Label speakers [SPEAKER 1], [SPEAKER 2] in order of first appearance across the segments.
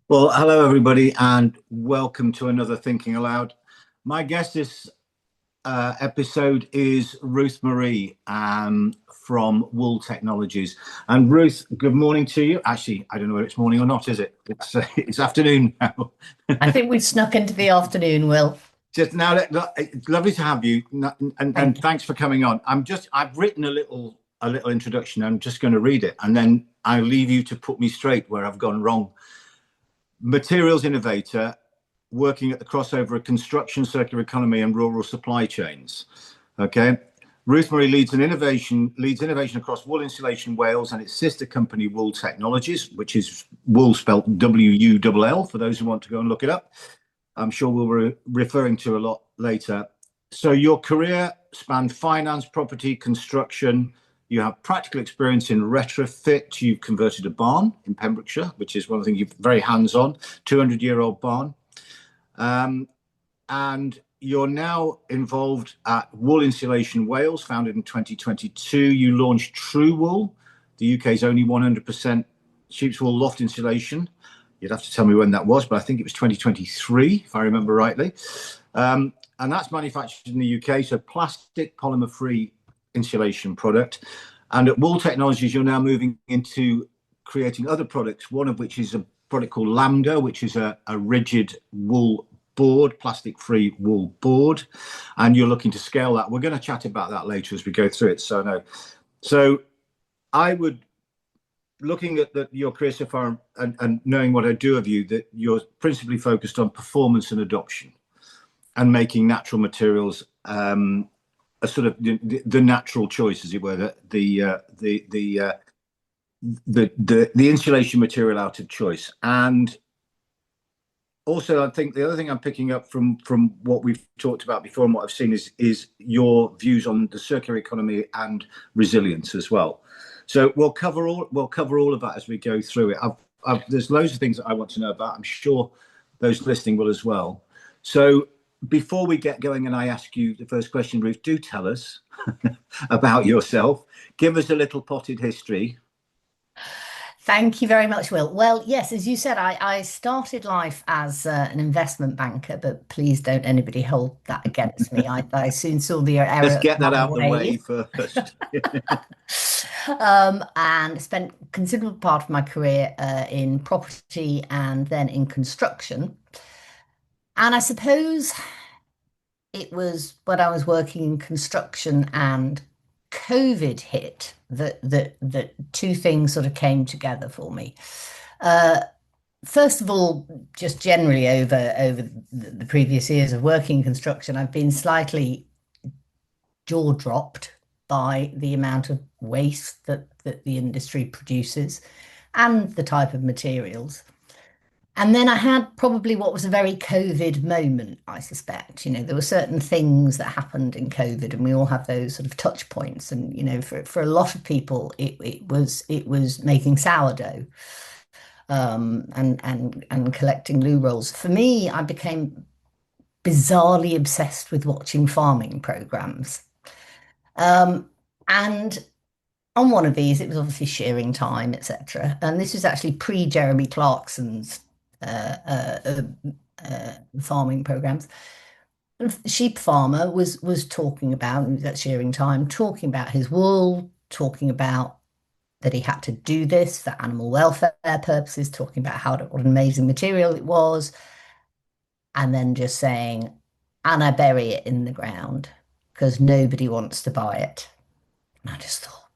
[SPEAKER 1] Well, hello everybody, and welcome to another Thinking Aloud. My guest this episode is Ruth Marie from Wool Technologies. And Ruth, good morning to you. Actually, I don't know whether it's morning or not, is it? It's afternoon now.
[SPEAKER 2] I think we've snuck into the afternoon, Will.
[SPEAKER 1] Just now, it's lovely to have you, and
[SPEAKER 2] Thank you.
[SPEAKER 1] thanks for coming on. I've written a little introduction. I'm just going to read it, and then I'll leave you to put me straight where I've gone wrong. Materials innovator working at the crossover of construction, circular economy, and rural supply chains. Okay. Ruth Marie leads innovation across wool insulation Wales and its sister company Wool Technologies, which is wool spelt WULL for those who want to go and look it up. I'm sure we'll be referring to a lot later. So your career spanned finance, property, construction. You have practical experience in retrofit. You've converted a barn in Pembrokeshire, which is one of the things you're very hands-on, 200-year-old barn. And you're now involved at Wool Insulation Wales, founded in 2022. You launched True Wool, the UK's only 100% sheep's wool loft insulation. You'd have to tell me when that was, but I think it was 2023, if I remember rightly. And that's manufactured in the UK, so plastic polymer-free insulation product. And at Wool Technologies, you're now moving into creating other products, one of which is a product called Lambda, which is a rigid wool board, plastic-free wool board. And you're looking to scale that. We're going to chat about that later as we go through it. So I would, looking at your career so far and knowing what I do of you, that you're principally focused on performance and adoption and making natural materials a sort of the natural choice, as it were, the insulation material out of choice. And also, I think the other thing I'm picking up from what we've talked about before and what I've seen is your views on the circular economy and resilience as well. So we'll cover all of that as we go through it. There's loads of things that I want to know about. I'm sure those listening will as well. So before we get going and I ask you the first question, Ruth, do tell us about yourself. Give us a little potted history.
[SPEAKER 2] Thank you very much, Will. Well, yes, as you said, I started life as an investment banker, but please don't anybody hold that against me. I soon saw the
[SPEAKER 1] Let's
[SPEAKER 2] error of
[SPEAKER 1] get that
[SPEAKER 2] my
[SPEAKER 1] out of the way
[SPEAKER 2] ways.
[SPEAKER 1] first.
[SPEAKER 2] And spent a considerable part of my career in property and then in construction. And I suppose it was when I was working in construction and COVID hit that two things sort of came together for me. Uh, First of all, just generally over the previous years of working in construction, I've been slightly jaw dropped by the amount of waste that the industry produces and the type of materials. And then I had probably what was a very COVID moment, I suspect. There were certain things that happened in COVID, and we all have those sort of touch points. And for a lot of people, it was making sourdough, and collecting loo rolls. For me, I became bizarrely obsessed with watching farming programs. Um, and on one of these, it was obviously shearing time, etc. And this was actually pre Jeremy Clarkson's uh, uh, uh, farming programs. Sheep farmer was talking about, he was at shearing time, talking about his wool, talking about that he had to do this for animal welfare purposes, talking about what an amazing material it was, and then just saying, and I bury it in the ground because nobody wants to buy it. And I just thought,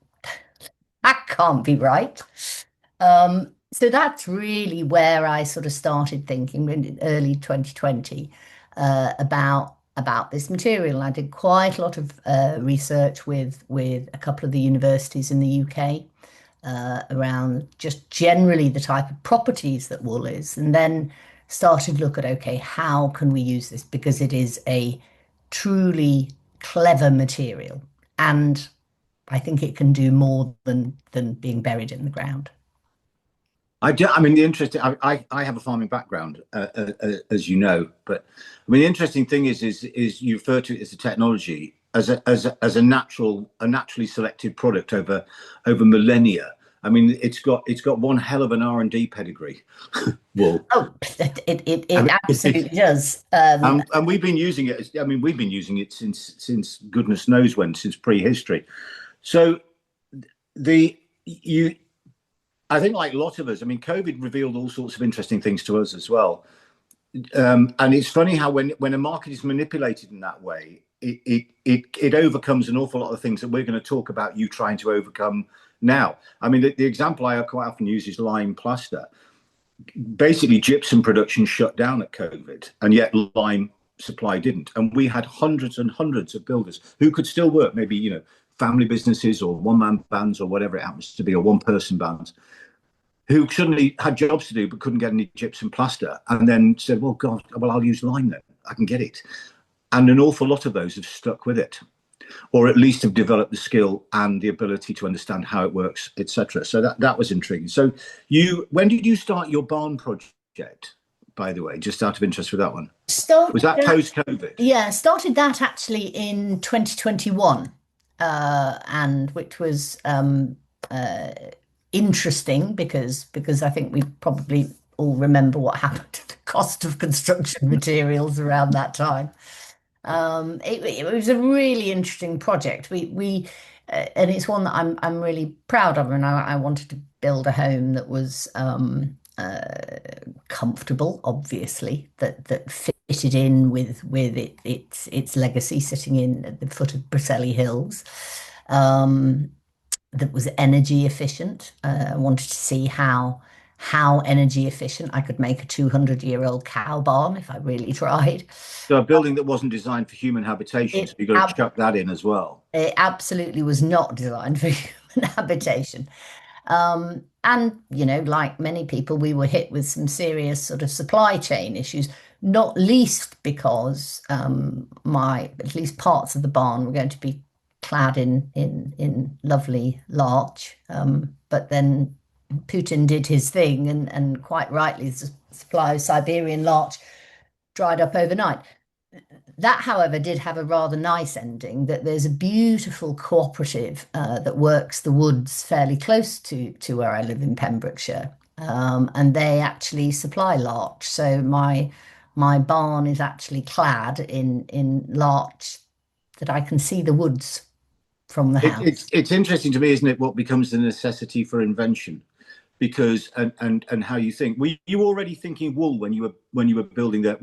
[SPEAKER 2] that can't be right. So that's really where I sort of started thinking in early 2020 about this material. And I did quite a lot of research with a couple of the universities in the UK around just generally the type of properties that wool is, and then started to look at, okay, how can we use this, because it is a truly clever material, and I think it can do more than being buried in the ground.
[SPEAKER 1] I do. I mean, the interesting. I have a farming background, as you know. But I mean, the interesting thing is you refer to it as a technology, as a naturally selected product over millennia. I mean, it's got one hell of an R&D pedigree. Wool.
[SPEAKER 2] Oh, it
[SPEAKER 1] I mean,
[SPEAKER 2] absolutely does.
[SPEAKER 1] and we've been using it. I mean, we've been using it since goodness knows when, since prehistory. So the you, I think, like a lot of us, I mean, COVID revealed all sorts of interesting things to us as well. And it's funny how when a market is manipulated in that way, it overcomes an awful lot of things that we're going to talk about you trying to overcome now. I mean, the example I quite often use is lime plaster. Basically, gypsum production shut down at COVID, and yet lime supply didn't. And we had hundreds and hundreds of builders who could still work, maybe, family businesses or one-man bands or whatever it happens to be, or one-person bands, who suddenly had jobs to do but couldn't get any gypsum plaster, and then said, well, God, well, I'll use lime then. I can get it. And an awful lot of those have stuck with it, or at least have developed the skill and the ability to understand how it works, etc. So that was intriguing. So when did you start your barn project, by the way, just out of interest with that one? Was that post-COVID?
[SPEAKER 2] Yeah, started that actually in 2021, and which was interesting because I think we probably all remember what happened to the cost of construction materials around that time. It was a really interesting project. We and it's one that I'm really proud of, and I wanted to build a home that was comfortable, obviously, that fitted in with its legacy, sitting in at the foot of Braceli Hills. That was energy efficient. I wanted to see how energy efficient I could make a 200-year-old cow barn if I really tried.
[SPEAKER 1] So a building that wasn't designed for human habitation, so
[SPEAKER 2] It,
[SPEAKER 1] you've got to chuck that in as well.
[SPEAKER 2] it absolutely was not designed for human habitation. And, like many people, we were hit with some serious sort of supply chain issues, not least because at least parts of the barn were going to be clad in lovely larch. But then Putin did his thing, and quite rightly, the supply of Siberian larch dried up overnight. That, however, did have a rather nice ending, that there's a beautiful cooperative that works the woods fairly close to where I live in Pembrokeshire. And they actually supply larch. So my barn is actually clad in larch that I can see the woods from the house.
[SPEAKER 1] It's interesting to me, isn't it, what becomes the necessity for invention? Because and how you think. Were you already thinking wool when you were building that?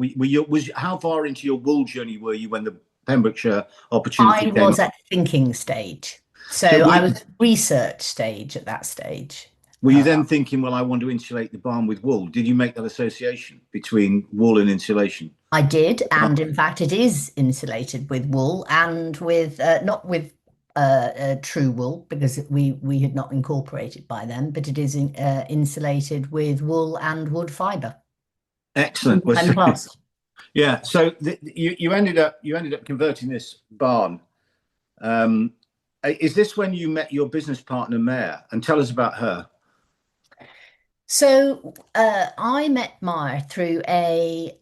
[SPEAKER 1] How far into your wool journey were you when the Pembrokeshire opportunity came
[SPEAKER 2] I was
[SPEAKER 1] up?
[SPEAKER 2] at thinking stage. So
[SPEAKER 1] So
[SPEAKER 2] I was research stage at that stage.
[SPEAKER 1] were you then thinking, well, I want to insulate the barn with wool? Did you make that association between wool and insulation?
[SPEAKER 2] I did, and in fact, it is insulated with wool and with not with true wool because we had not incorporated by then, but it is insulated with wool and wood fibre.
[SPEAKER 1] Excellent.
[SPEAKER 2] And plus,
[SPEAKER 1] Yeah. So you ended up converting this barn. Is this when you met your business partner, Mare? And tell us about her.
[SPEAKER 2] so I met Maya through a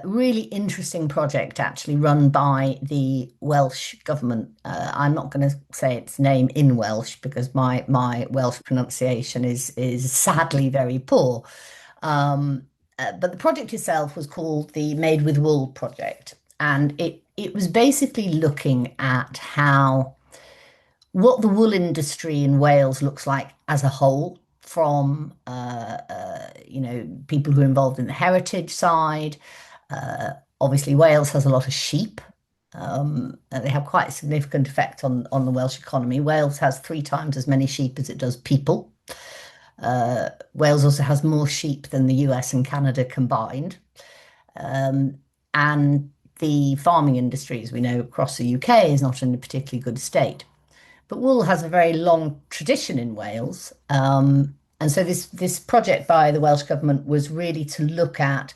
[SPEAKER 2] really interesting project actually run by the Welsh government. I'm not going to say its name in Welsh because my Welsh pronunciation is sadly very poor. But the project itself was called the Made with Wool project, and it was basically looking at what the wool industry in Wales looks like as a whole, from people who are involved in the heritage side. Obviously, Wales has a lot of sheep. And they have quite a significant effect on the Welsh economy. Wales has 3 times as many sheep as it does people. Wales also has more sheep than the US and Canada combined. And the farming industry, as we know, across the UK is not in a particularly good state. But wool has a very long tradition in Wales. And so this project by the Welsh government was really to look at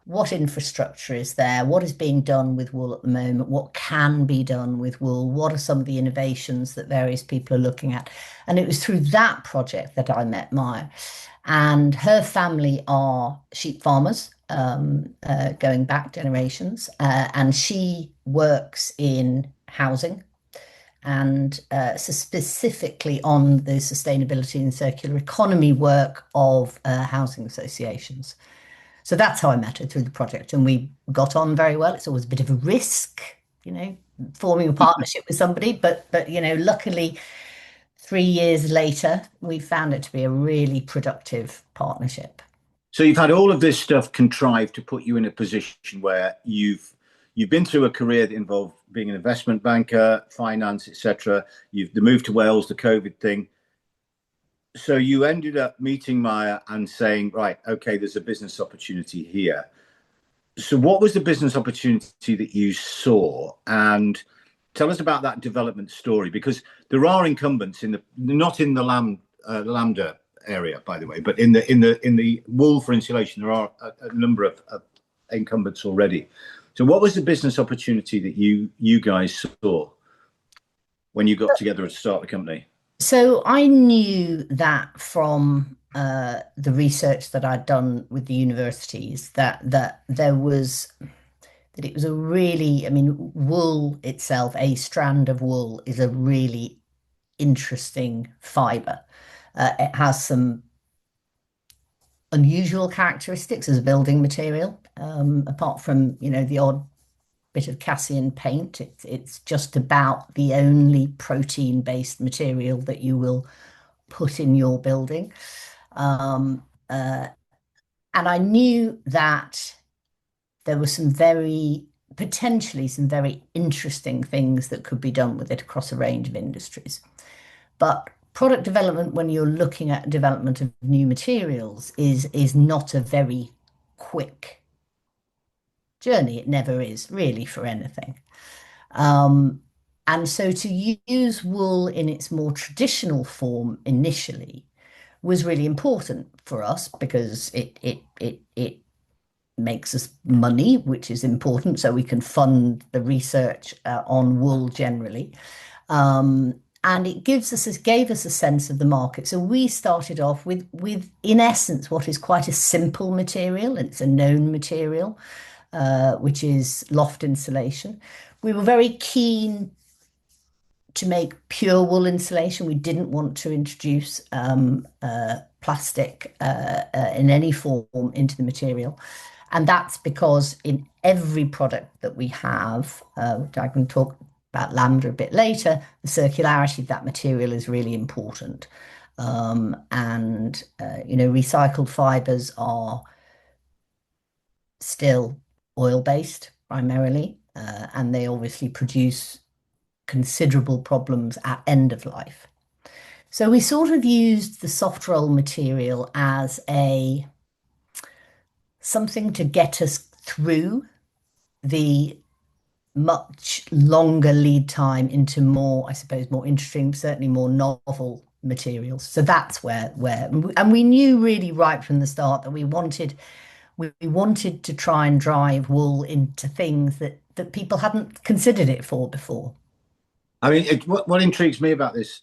[SPEAKER 2] what infrastructure is there, what is being done with wool at the moment, what can be done with wool, what are some of the innovations that various people are looking at. And it was through that project that I met Maya. And her family are sheep farmers, going back generations, and she works in housing. and so specifically on the sustainability and circular economy work of housing associations. So that's how I met her, through the project, and we got on very well. It's always a bit of a risk, you know, forming a partnership with somebody, but you know, luckily 3 years later, we found it to be a really productive partnership.
[SPEAKER 1] So you've had all of this stuff contrived to put you in a position where you've been through a career that involved being an investment banker, finance, etc. You've the move to Wales, the COVID thing. So you ended up meeting Maya and saying, right, okay, there's a business opportunity here. So what was the business opportunity that you saw? And tell us about that development story, because there are incumbents in the not in the Lambda area, by the way, but in the wool for insulation, there are a number of incumbents already. So what was the business opportunity that you guys saw when you got together to start the company?
[SPEAKER 2] So I knew that from the research that I'd done with the universities, that there was that it was a really, I mean, wool itself, a strand of wool, is a really interesting fiber. It has some unusual characteristics as a building material. Apart from, you know, the odd bit of Cassian paint, it's just about the only protein-based material that you will put in your building. Um, uh, and I knew that there were potentially some very interesting things that could be done with it across a range of industries. But product development, when you're looking at development of new materials, is not a very quick journey. It never is really for anything. Um, and so to use wool in its more traditional form initially was really important for us, because it makes us money, which is important, so we can fund the research on wool generally. And gave us a sense of the market. So we started off with in essence what is quite a simple material, and it's a known material, which is loft insulation. We were very keen to make pure wool insulation. We didn't want to introduce plastic in any form into the material. And that's because in every product that we have, which I can talk about Lambda a bit later, the circularity of that material is really important. You know, recycled fibers are still oil-based primarily, and they obviously produce considerable problems at end of life. So we sort of used the soft roll material as a something to get us through the much longer lead time into more, I suppose, more interesting, certainly more novel materials. So that's and we knew really right from the start that we wanted to try and drive wool into things that people hadn't considered it for before.
[SPEAKER 1] I mean, what intrigues me about this,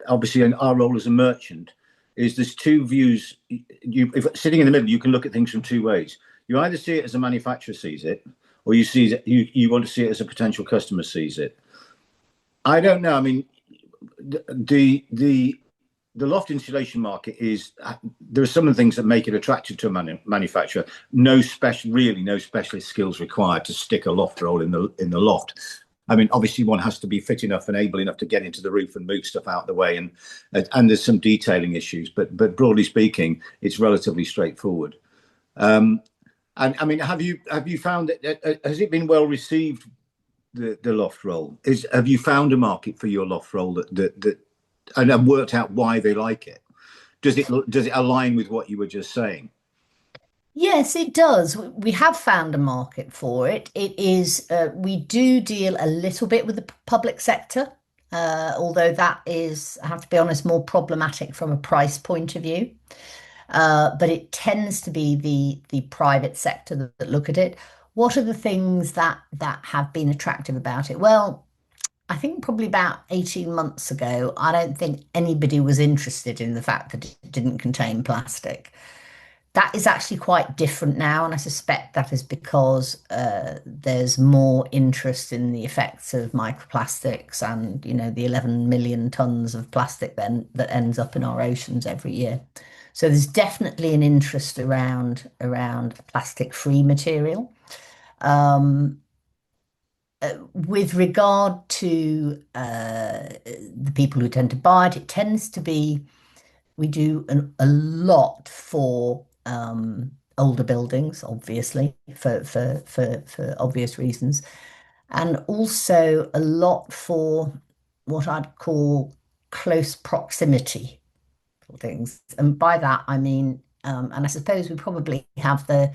[SPEAKER 1] obviously, in our role as a merchant, is there's two views. If sitting in the middle, you can look at things from two ways. You either see it as a manufacturer sees it, or you want to see it as a potential customer sees it. I don't know. I mean, the loft insulation market is there are some of the things that make it attractive to a manufacturer. No specialist skills required to stick a loft roll in the loft. I mean, obviously, one has to be fit enough and able enough to get into the roof and move stuff out of the way, and there's some detailing issues. But broadly speaking, it's relatively straightforward. And I mean, have you found that has it been well received, the loft roll? Have you found a market for your loft roll that and have worked out why they like it? Does it align with what you were just saying?
[SPEAKER 2] Yes, it does. We have found a market for it. We do deal a little bit with the public sector, although that is, I have to be honest, more problematic from a price point of view. But it tends to be the private sector that look at it. What are the things that have been attractive about it? Well, I think probably about 18 months ago, I don't think anybody was interested in the fact that it didn't contain plastic. That is actually quite different now, and I suspect that is because there's more interest in the effects of microplastics and, the 11 million tons of plastic then that ends up in our oceans every year. So there's definitely an interest around plastic-free material. Um, with regard to the people who tend to buy it, it tends to be we do a lot for older buildings, obviously, for obvious reasons, and also a lot for what I'd call close proximity things. And by that, I mean, and I suppose we probably have the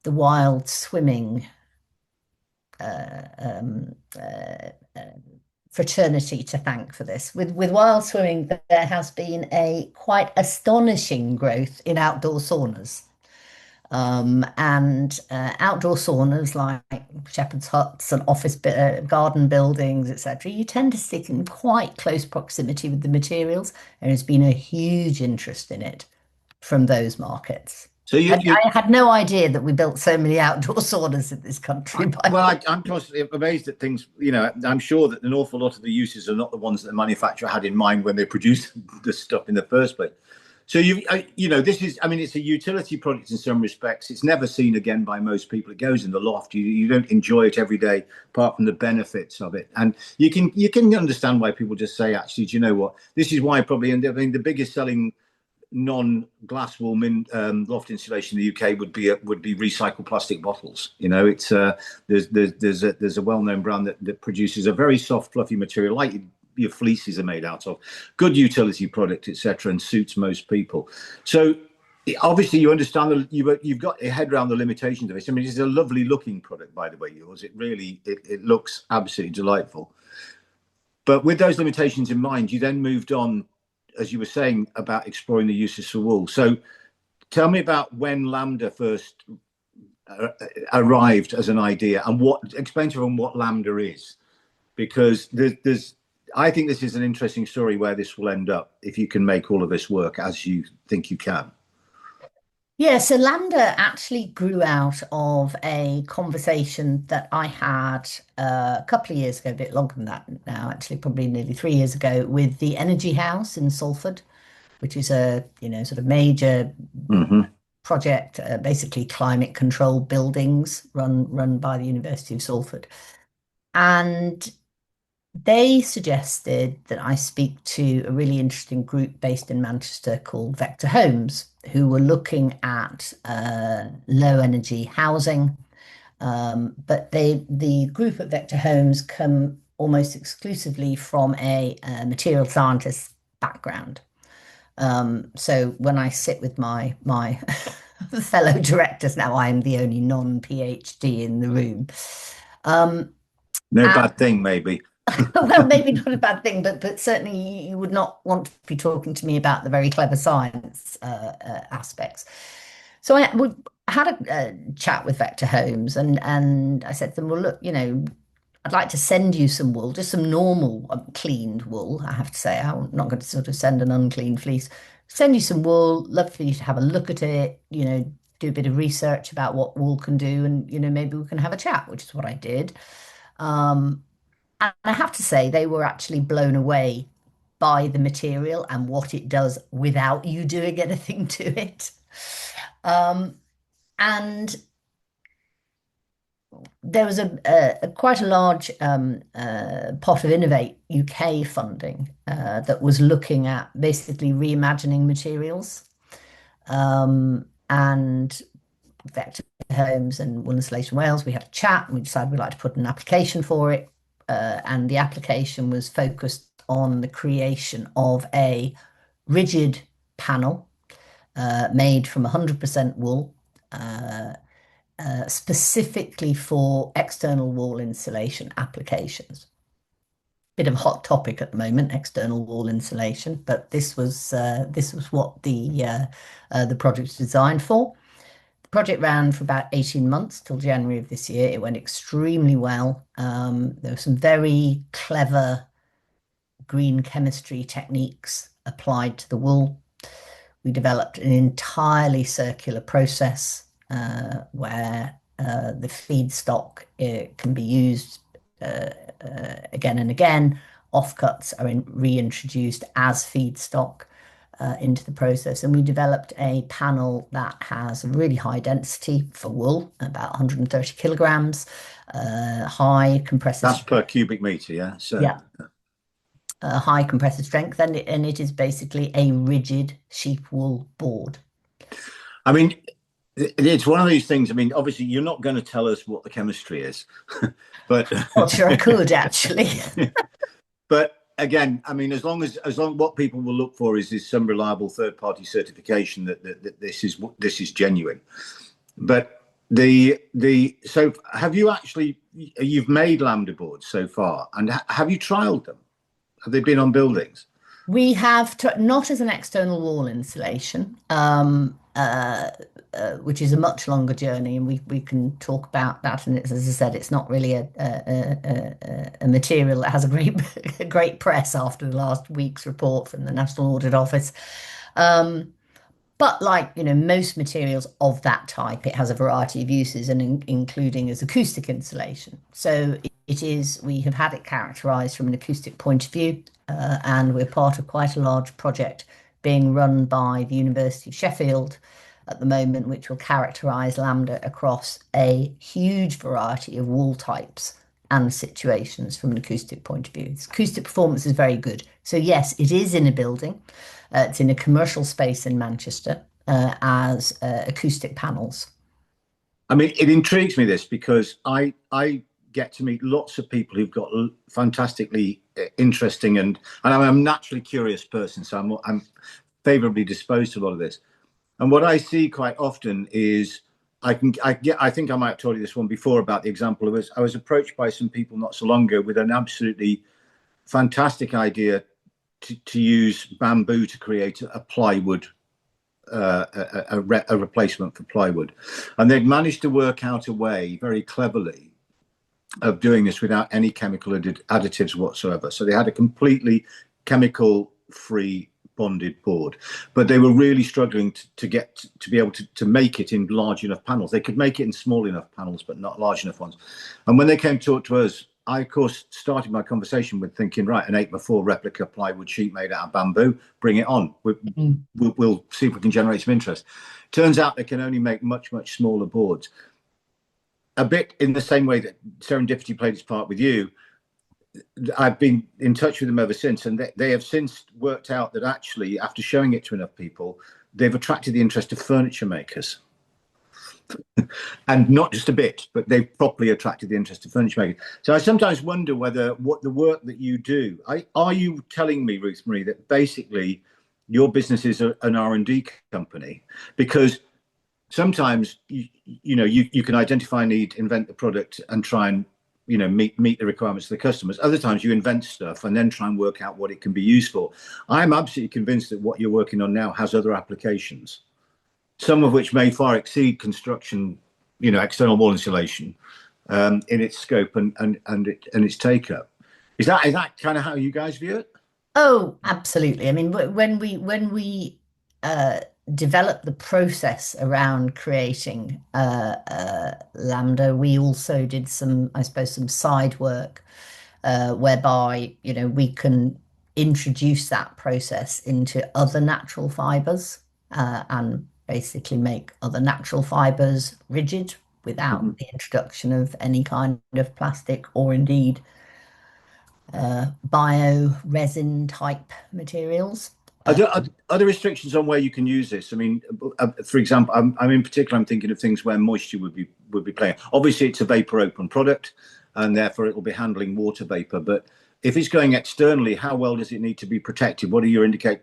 [SPEAKER 2] wild swimming uh, um, uh, uh, fraternity to thank for this. With wild swimming, there has been a quite astonishing growth in outdoor saunas. And outdoor saunas like shepherd's huts and garden buildings, etc., you tend to stick in quite close proximity with the materials. There has been a huge interest in it from those markets.
[SPEAKER 1] So
[SPEAKER 2] I had no idea that we built so many outdoor saunas in this country, by the way.
[SPEAKER 1] I'm constantly amazed at things. I'm sure that an awful lot of the uses are not the ones that the manufacturer had in mind when they produced the stuff in the first place. So this is. I mean, it's a utility product in some respects. It's never seen again by most people. It goes in the loft. You don't enjoy it every day, apart from the benefits of it. And you can understand why people just say, actually, do you know what? This is why probably. And I mean, the biggest selling non-glass wool loft insulation in the UK would be recycled plastic bottles. It's there's a well-known brand that produces a very soft, fluffy material like your fleeces are made out of, good utility product, etc., and suits most people. So obviously you understand you've got your head around the limitations of it. I mean, it's a lovely looking product, by the way, yours. It really it looks absolutely delightful. But with those limitations in mind, you then moved on, as you were saying, about exploring the uses for wool. So tell me about when Lambda first arrived as an idea, and explain to everyone what Lambda is, because I think this is an interesting story where this will end up if you can make all of this work as you think you can.
[SPEAKER 2] Yeah, so Lambda actually grew out of a conversation that I had a couple of years ago, a bit longer than that now, actually, probably nearly 3 years ago, with the Energy House in Salford, which is a sort of major
[SPEAKER 1] Mm-hmm.
[SPEAKER 2] project, basically climate control buildings run by the University of Salford. And they suggested that I speak to a really interesting group based in Manchester called Vector Homes, who were looking at low energy housing. But the group at Vector Homes come almost exclusively from a material scientist background. So when I sit with my fellow directors now, I am the only non-PhD in the room.
[SPEAKER 1] No bad thing, maybe.
[SPEAKER 2] Well, maybe not a bad thing, but certainly you would not want to be talking to me about the very clever science aspects. So we had a chat with Vector Homes, and I said to them, well, look, I'd like to send you some wool, just some normal cleaned wool. I have to say, I'm not going to sort of send an unclean fleece. Send you some wool. Love for you to have a look at it. Do a bit of research about what wool can do, and maybe we can have a chat, which is what I did. And I have to say, they were actually blown away by the material and what it does without you doing anything to it. And there was a quite a large pot of Innovate UK funding that was looking at basically reimagining materials. And Vector Homes and Wool Insulation Wales, we had a chat and we decided we'd like to put an application for it. And the application was focused on the creation of a rigid panel made from 100% wool, specifically for external wall insulation applications. Bit of a hot topic at the moment, external wall insulation, but this was what the project was designed for. The project ran for about 18 months till January of this year. It went extremely well. There were some very clever green chemistry techniques applied to the wool. We developed an entirely circular process where the feedstock can be used again and again. Offcuts are reintroduced as feedstock into the process. And we developed a panel that has a really high density for wool, about 130 kilograms, high compressive
[SPEAKER 1] That's per cubic meter, yeah. So
[SPEAKER 2] yeah, high compressive strength, and it is basically a rigid sheep wool board.
[SPEAKER 1] I mean, it's one of these things. I mean, obviously, you're not going to tell us what the chemistry is, but
[SPEAKER 2] Not sure I could actually.
[SPEAKER 1] but again, I mean, as long what people will look for is some reliable third party certification that this is genuine. But so have you actually you've made Lambda boards so far, and have you trialed them? Have they been on buildings?
[SPEAKER 2] We have not as an external wall insulation, which is a much longer journey, and we can talk about that. And as I said, it's not really a material that has a great press after the last week's report from the National Audit Office. But like, most materials of that type, it has a variety of uses, and including as acoustic insulation. So we have had it characterized from an acoustic point of view, and we're part of quite a large project being run by the University of Sheffield at the moment, which will characterize Lambda across a huge variety of wall types and situations from an acoustic point of view. Its acoustic performance is very good. So yes, it is in a building. It's in a commercial space in Manchester as acoustic panels.
[SPEAKER 1] I mean, it intrigues me this because I get to meet lots of people who've got fantastically interesting and I'm a naturally curious person, so I'm favorably disposed to a lot of this. And what I see quite often is I think I might have told you this one before about the example of I was approached by some people not so long ago with an absolutely fantastic idea to use bamboo to create a plywood, a replacement for plywood. And they'd managed to work out a way very cleverly of doing this without any chemical additives whatsoever. So they had a completely chemical-free bonded board, but they were really struggling to be able to make it in large enough panels. They could make it in small enough panels, but not large enough ones. And when they came to talk to us, I, of course, started my conversation with thinking, right, an 8x4 replica plywood sheet made out of bamboo, bring it on. We'll see if we can generate some interest. Turns out they can only make much, much smaller boards. A bit in the same way that serendipity played its part with you, I've been in touch with them ever since, and they have since worked out that actually, after showing it to enough people, they've attracted the interest of furniture makers. And not just a bit, but they've properly attracted the interest of furniture makers. So I sometimes wonder whether what the work that you do, are you telling me, Ruth Marie, that basically your business is an R&D company? Because sometimes you can identify a need, invent the product, and try and meet the requirements of the customers. Other times you invent stuff and then try and work out what it can be used for. I'm absolutely convinced that what you're working on now has other applications, some of which may far exceed construction, external wall insulation, in its scope and its take up. Is that kind of how you guys view it?
[SPEAKER 2] Oh, absolutely. I mean, when we developed the process around creating Lambda, we also did some side work whereby we can introduce that process into other natural fibers and basically make other natural fibers rigid without the introduction of any kind of plastic or indeed bio resin type materials.
[SPEAKER 1] Are there restrictions on where you can use this? I mean, for example, I'm thinking of things where moisture would be playing. Obviously, it's a vapor open product, and therefore it will be handling water vapor. But if it's going externally, how well does it need to be protected? What do you indicate?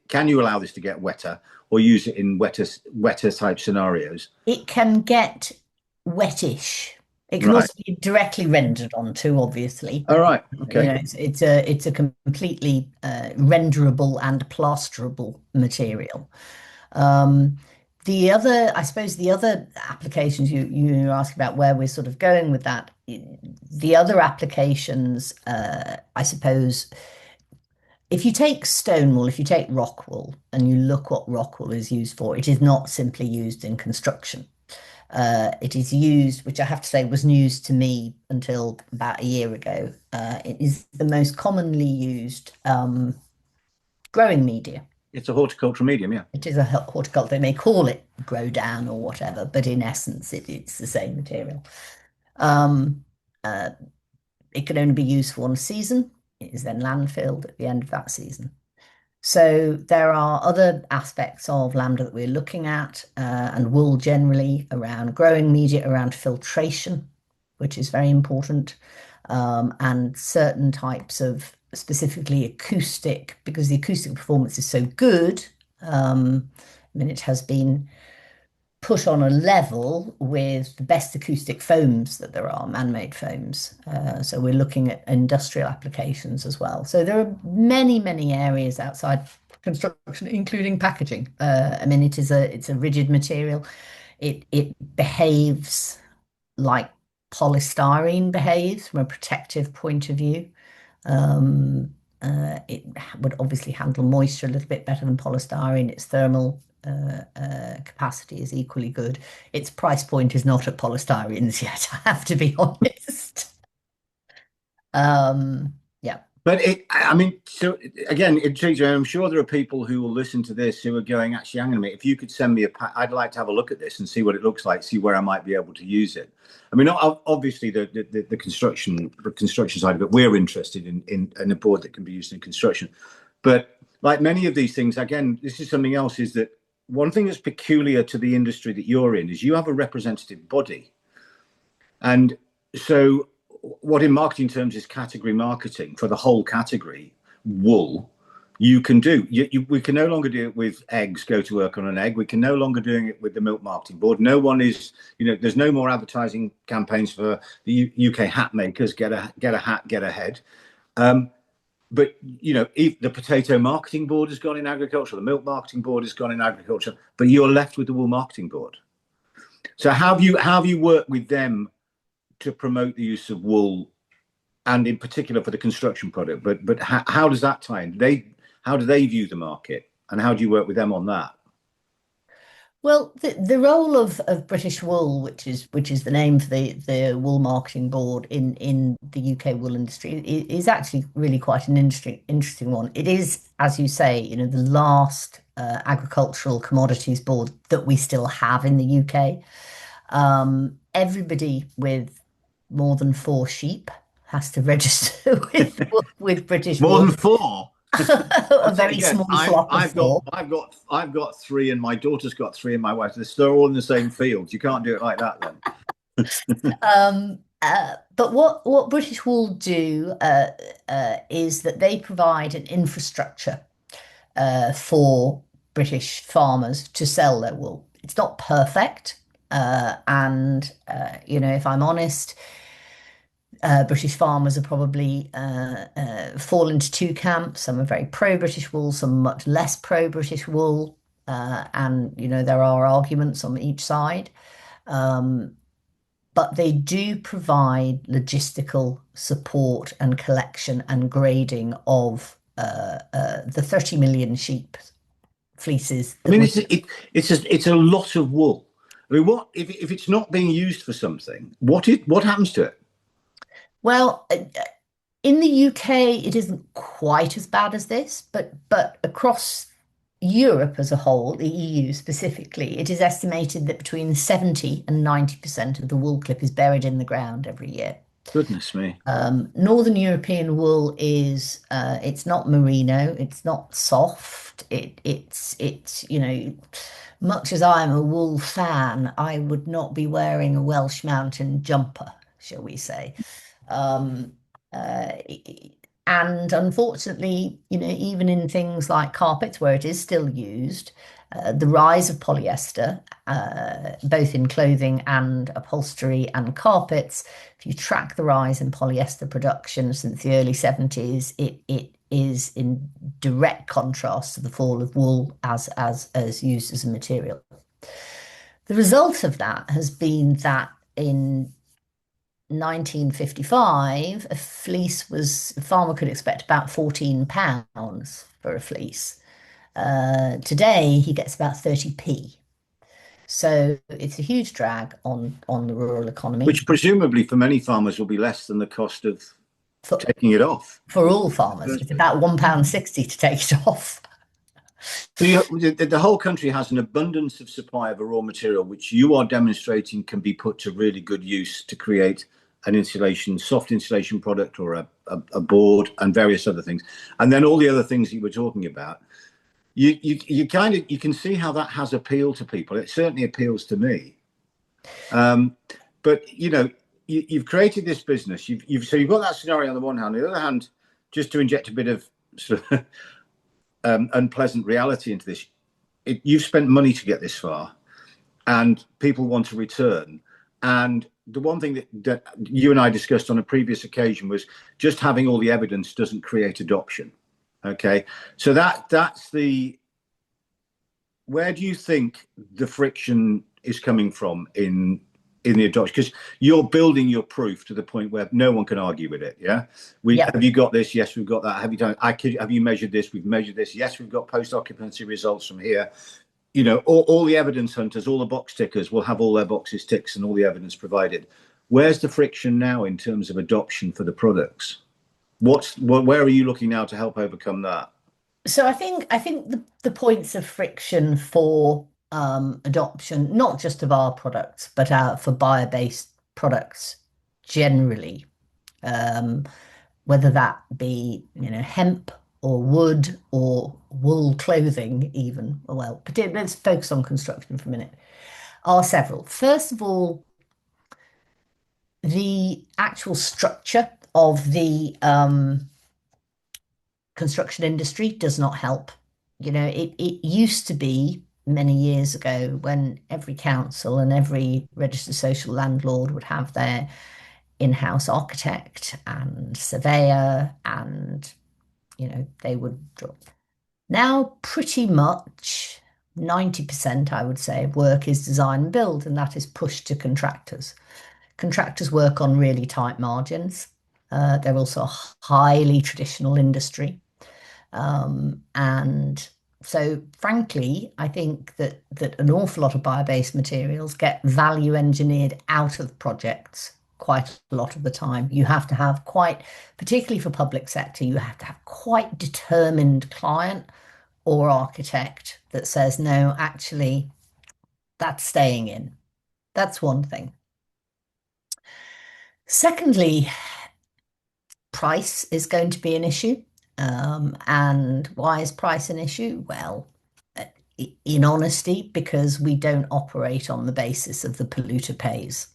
[SPEAKER 1] Can you allow this to get wetter or use it in wetter type scenarios?
[SPEAKER 2] It can get wettish. It can also be directly rendered onto, obviously.
[SPEAKER 1] All right. Okay.
[SPEAKER 2] It's a completely renderable and plasterable material. The other applications you ask about where we're sort of going with that, the other applications, I suppose, if you take stone wool, if you take rock wool, and you look what rock wool is used for, it is not simply used in construction. It is used, which I have to say was news to me until about a year ago. It is the most commonly used growing media.
[SPEAKER 1] It's a horticultural medium, yeah.
[SPEAKER 2] It is a horticulture. They may call it grow down or whatever, but in essence, it's the same material. Um, uh, it can only be used for one season. It is then landfilled at the end of that season. So there are other aspects of lambda that we're looking at, and wool generally around growing media, around filtration, which is very important, and certain types of specifically acoustic, because the acoustic performance is so good. I mean, it has been put on a level with the best acoustic foams that there are, man-made foams. So we're looking at industrial applications as well. So there are many, many areas outside construction, including packaging. I mean, it's a rigid material. It behaves like polystyrene behaves from a protective point of view. It would obviously handle moisture a little bit better than polystyrene. Its thermal capacity is equally good. Its price point is not at polystyrenes yet, I have to be honest. Yeah.
[SPEAKER 1] But I mean, so again, I'm sure there are people who will listen to this who are going, actually, hang on a minute, if you could send me I'd like to have a look at this and see what it looks like, see where I might be able to use it. I mean, obviously the construction side of it, we're interested in a board that can be used in construction. But like many of these things, again, this is something else, is that one thing that's peculiar to the industry that you're in is you have a representative body. And so what in marketing terms is category marketing for the whole category, wool, you can do. We can no longer do it with eggs, go to work on an egg. We can no longer doing it with the Milk Marketing Board. No one is, there's no more advertising campaigns for the UK hat makers, get a hat, get ahead. But, the Potato Marketing Board has gone in agriculture, the Milk Marketing Board has gone in agriculture, but you're left with the Wool Marketing Board. So how have you worked with them to promote the use of wool, and in particular for the construction product? But how does that tie in? How do they view the market, and how do you work with them on that?
[SPEAKER 2] Well, the role of British Wool, which is the name for the Wool Marketing Board in the UK wool industry, is actually really quite an interesting one. It is, as you say, the last agricultural commodities board that we still have in the UK. Everybody with more than 4 sheep has to register with British
[SPEAKER 1] More
[SPEAKER 2] Wool.
[SPEAKER 1] than 4.
[SPEAKER 2] A very small flock of 4.
[SPEAKER 1] I've got 3, and my daughter's got 3, and my wife. They're all in the same field. You can't do it like that
[SPEAKER 2] then. But what British Wool do is that they provide an infrastructure for British farmers to sell their wool. It's not perfect, and if I'm honest, British farmers are probably fall into 2 camps. Some are very pro-British wool, some much less pro-British wool, and there are arguments on each side. But they do provide logistical support and collection and grading of the 30 million sheep fleeces.
[SPEAKER 1] I mean, it's a lot of wool. I mean, what if it's not being used for something? What happens to it?
[SPEAKER 2] Well, in the UK, it isn't quite as bad as this, but across Europe as a whole, the EU specifically, it is estimated that between 70 and 90% of the wool clip is buried in the ground every year.
[SPEAKER 1] Goodness me.
[SPEAKER 2] Northern European wool is it's not merino, it's not soft. It's much as I'm a wool fan, I would not be wearing a Welsh mountain jumper, shall we say. And unfortunately, even in things like carpets where it is still used, the rise of polyester, both in clothing and upholstery and carpets, if you track the rise in polyester production since the early 70s, it is in direct contrast to the fall of wool as used as a material. The result of that has been that in 1955, a farmer could expect about £14 for a fleece. Today, he gets about 30p. So it's a huge drag on the rural economy
[SPEAKER 1] Which presumably for many farmers will be less than the cost of
[SPEAKER 2] for
[SPEAKER 1] taking it off
[SPEAKER 2] for
[SPEAKER 1] in
[SPEAKER 2] all
[SPEAKER 1] the
[SPEAKER 2] farmers.
[SPEAKER 1] first
[SPEAKER 2] It's
[SPEAKER 1] place.
[SPEAKER 2] about £1.60 to take it off.
[SPEAKER 1] So the whole country has an abundance of supply of a raw material, which you are demonstrating can be put to really good use to create an insulation, soft insulation product or a board and various other things. And then all the other things you were talking about, you can see how that has appeal to people. It certainly appeals to me. But you've created this business. So you've got that scenario on the one hand. On the other hand, just to inject a bit of sort of unpleasant reality into this, you've spent money to get this far, and people want to return. And the one thing that you and I discussed on a previous occasion was just having all the evidence doesn't create adoption. Okay, so that's the where do you think the friction is coming from in the adoption? Because you're building your proof to the point where no one can argue with it. Yeah,
[SPEAKER 2] Yep.
[SPEAKER 1] have you got this? Yes, we've got that. Have you done? Have you measured this? We've measured this. Yes, we've got post occupancy results from here. All the evidence hunters, all the box tickers will have all their boxes ticked and all the evidence provided. Where's the friction now in terms of adoption for the products? Where are you looking now to help overcome that?
[SPEAKER 2] So I think the points of friction for adoption, not just of our products, but for bio-based products generally, um, whether that be hemp or wood or wool clothing, even. Well, but let's focus on construction for a minute. Are several. First of all, the actual structure of the construction industry does not help. It used to be many years ago when every council and every registered social landlord would have their in-house architect and surveyor, and they would draw. Now pretty much 90%, I would say, of work is design and build, and that is pushed to contractors. Contractors work on really tight margins. They're also a highly traditional industry. And so, frankly, I think that an awful lot of bio-based materials get value engineered out of projects quite a lot of the time. You have to have particularly for public sector, you have to have quite determined client or architect that says, no, actually, that's staying in. That's one thing. Secondly, price is going to be an issue. And why is price an issue? Well, in honesty, because we don't operate on the basis of the polluter pays.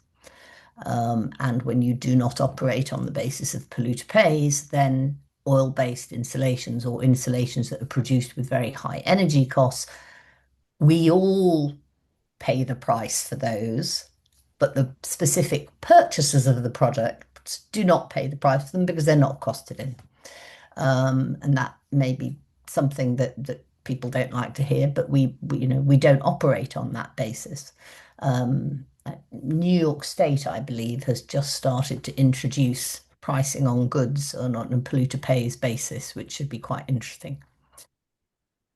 [SPEAKER 2] And when you do not operate on the basis of polluter pays, then oil-based installations or installations that are produced with very high energy costs, we all pay the price for those, but the specific purchasers of the product do not pay the price for them because they're not costed in. And that may be something that people don't like to hear, but we don't operate on that basis. New York State, I believe, has just started to introduce pricing on goods on a polluter pays basis, which should be quite interesting.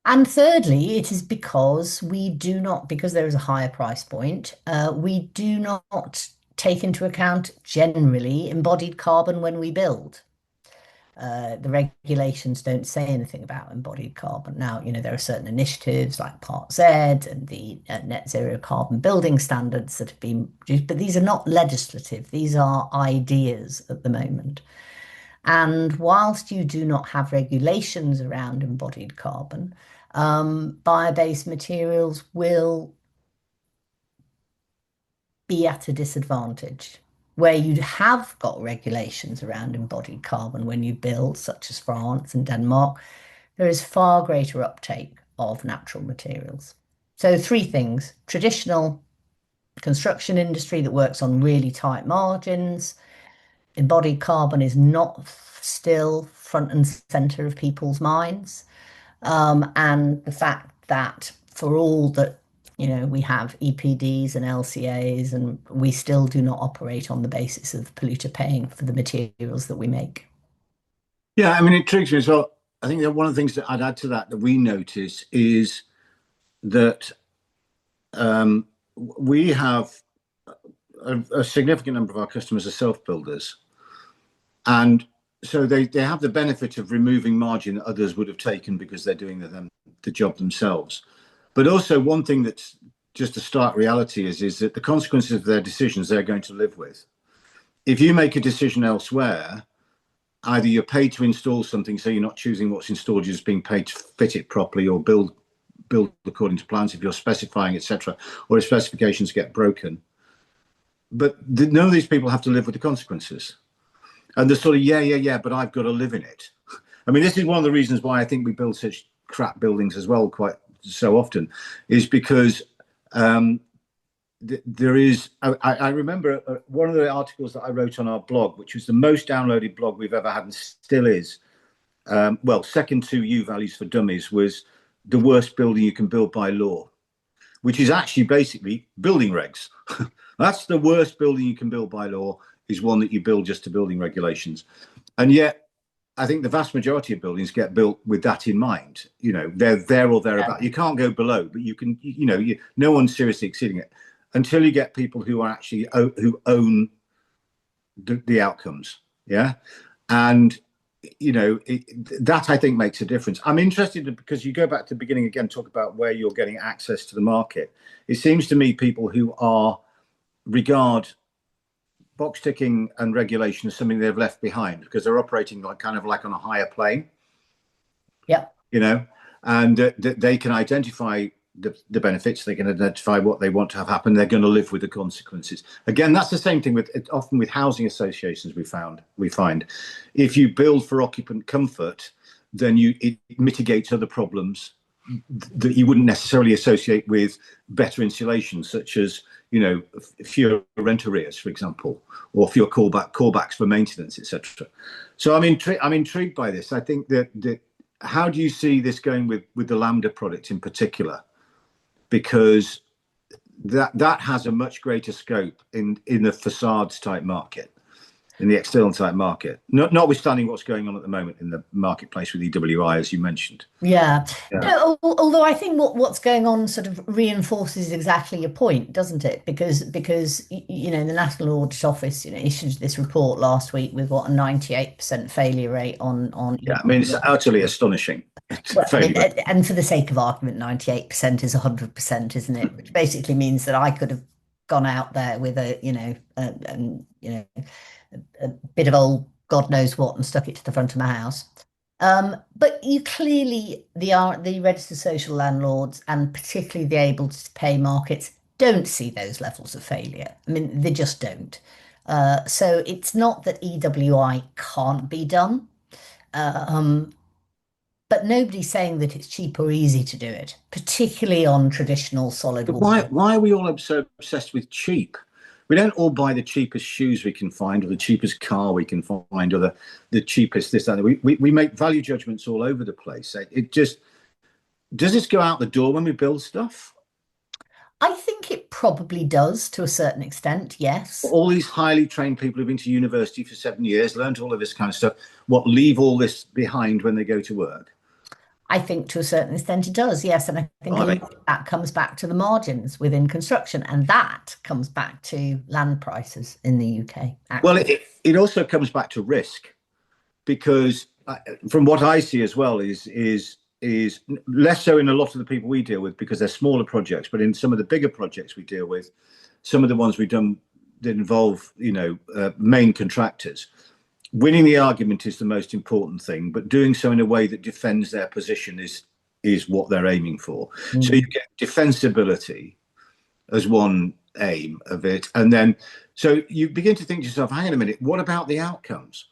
[SPEAKER 2] And thirdly, it is because because there is a higher price point, we do not take into account generally embodied carbon when we build. The regulations don't say anything about embodied carbon. Now, there are certain initiatives like Part Z and the net zero carbon building standards that have been produced, but these are not legislative. These are ideas at the moment. And whilst you do not have regulations around embodied carbon, bio-based materials will be at a disadvantage. Where you have got regulations around embodied carbon when you build, such as France and Denmark, there is far greater uptake of natural materials. So three things: traditional construction industry that works on really tight margins. Embodied carbon is not still front and center of people's minds. And the fact that for all that We have EPDs and LCAs, and we still do not operate on the basis of polluter paying for the materials that we make.
[SPEAKER 1] Yeah, I mean, it intrigues me as well. I think that one of the things that I'd add to that we notice is that we have a significant number of our customers are self-builders, and so they have the benefit of removing margin that others would have taken because they're doing the job themselves. But also one thing that's just a stark reality is that the consequences of their decisions they're going to live with. If you make a decision elsewhere, either you're paid to install something, so you're not choosing what's installed, you're just being paid to fit it properly or build according to plans if you're specifying, etc., or if specifications get broken. But none of these people have to live with the consequences. And they're sort of, yeah, but I've got to live in it. I mean, this is one of the reasons why I think we build such crap buildings as well quite so often, is because there is, I remember one of the articles that I wrote on our blog, which was the most downloaded blog we've ever had and still is, well, second to U Values for Dummies, was the worst building you can build by law, which is actually basically building regs. That's the worst building you can build by law, is one that you build just to building regulations. And yet, I think the vast majority of buildings get built with that in mind. They're there or thereabout. You can't go below, but you can, no one's seriously exceeding it until you get people who are actually who own the outcomes. Yeah. And, that I think makes a difference. I'm interested because you go back to the beginning again, talk about where you're getting access to the market. It seems to me people who regard box ticking and regulation as something they've left behind because they're operating kind of like on a higher plane.
[SPEAKER 2] Yeah.
[SPEAKER 1] And they can identify the benefits, they can identify what they want to have happen, they're going to live with the consequences. Again, that's the same thing often with housing associations. We find if you build for occupant comfort, then it mitigates other problems that you wouldn't necessarily associate with better insulation, such as fewer rent arrears, for example, or fewer callbacks for maintenance, etc. So I'm intrigued by this. I think that how do you see this going with the Lambda product in particular? Because that has a much greater scope in the facades type market, in the external type market, notwithstanding what's going on at the moment in the marketplace with EWI, as you mentioned.
[SPEAKER 2] Yeah. No, although I think what's going on sort of reinforces exactly your point, doesn't it? Because the National Audit Office issued this report last week with a 98% failure rate on.
[SPEAKER 1] Yeah, I mean, it's utterly astonishing.
[SPEAKER 2] Well, and for the sake of argument, 98% is 100%, isn't it? Which basically means that I could have gone out there with a bit of old God knows what and stuck it to the front of my house. But you clearly, the registered social landlords and particularly the able to pay markets don't see those levels of failure. I mean, they just don't. So it's not that EWI can't be done. But nobody's saying that it's cheap or easy to do it, particularly on traditional solid wall.
[SPEAKER 1] Why are we all so obsessed with cheap? We don't all buy the cheapest shoes we can find, or the cheapest car we can find, or the cheapest this, that. We make value judgments all over the place. It just, does this go out the door when we build stuff?
[SPEAKER 2] I think it probably does to a certain extent, yes.
[SPEAKER 1] All these highly trained people who've been to university for 7 years, learned all of this kind of stuff, leave all this behind when they go to work?
[SPEAKER 2] I think to a certain extent it does, yes. And I think that comes back to the margins within construction, and that comes back to land prices in the UK. Actually.
[SPEAKER 1] Well, it also comes back to risk, because from what I see as well is less so in a lot of the people we deal with because they're smaller projects, but in some of the bigger projects we deal with, some of the ones we've done that involve main contractors. Winning the argument is the most important thing, but doing so in a way that defends their position is what they're aiming for. So you get defensibility as one aim of it, and then so you begin to think to yourself, hang on a minute, what about the outcomes?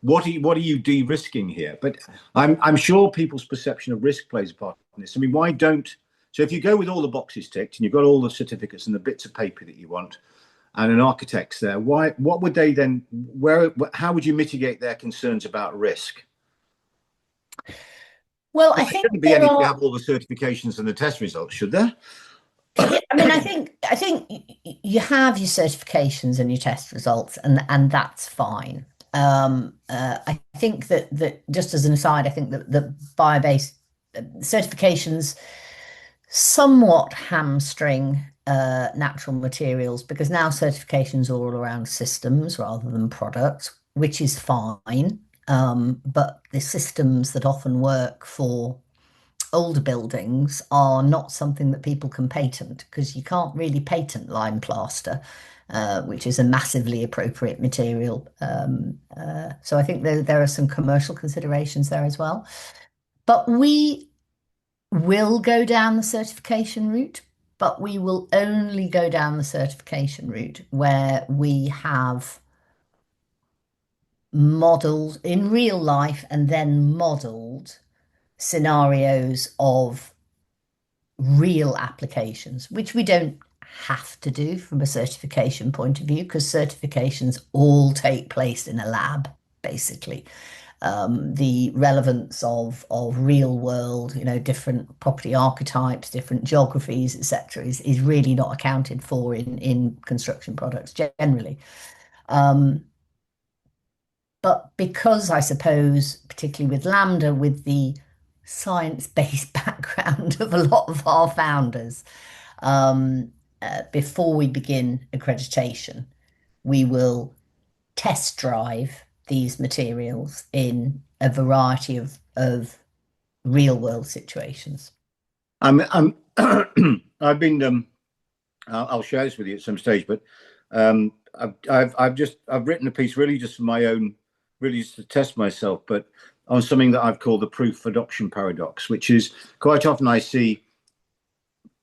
[SPEAKER 1] What are you de-risking here? But I'm sure people's perception of risk plays a part in this. I mean, so if you go with all the boxes ticked and you've got all the certificates and the bits of paper that you want, and an architect's there, what would they then, how would you mitigate their concerns about risk?
[SPEAKER 2] Well,
[SPEAKER 1] Well,
[SPEAKER 2] I
[SPEAKER 1] there
[SPEAKER 2] think
[SPEAKER 1] shouldn't be
[SPEAKER 2] there
[SPEAKER 1] any if you
[SPEAKER 2] are.
[SPEAKER 1] have all the certifications and the test results, should there?
[SPEAKER 2] Yeah, I mean, I think you have your certifications and your test results, and that's fine. I think that just as an aside, I think that bio-based certifications somewhat hamstring natural materials because now certifications are all around systems rather than products, which is fine. But the systems that often work for older buildings are not something that people can patent because you can't really patent lime plaster, which is a massively appropriate material. So I think there are some commercial considerations there as well. But we will go down the certification route, but we will only go down the certification route where we have modeled in real life and then modeled scenarios of real applications, which we don't have to do from a certification point of view because certifications all take place in a lab, basically. The relevance of real world, different property archetypes, different geographies, etc., is really not accounted for in construction products generally. But because I suppose, particularly with Lambda, with the science-based background of a lot of our founders, um, before we begin accreditation, we will test drive these materials in a variety of real world situations.
[SPEAKER 1] I'm I've been I'll share this with you at some stage, but I've written a piece really just for my own, really just to test myself, but on something that I've called the proof adoption paradox, which is quite often I see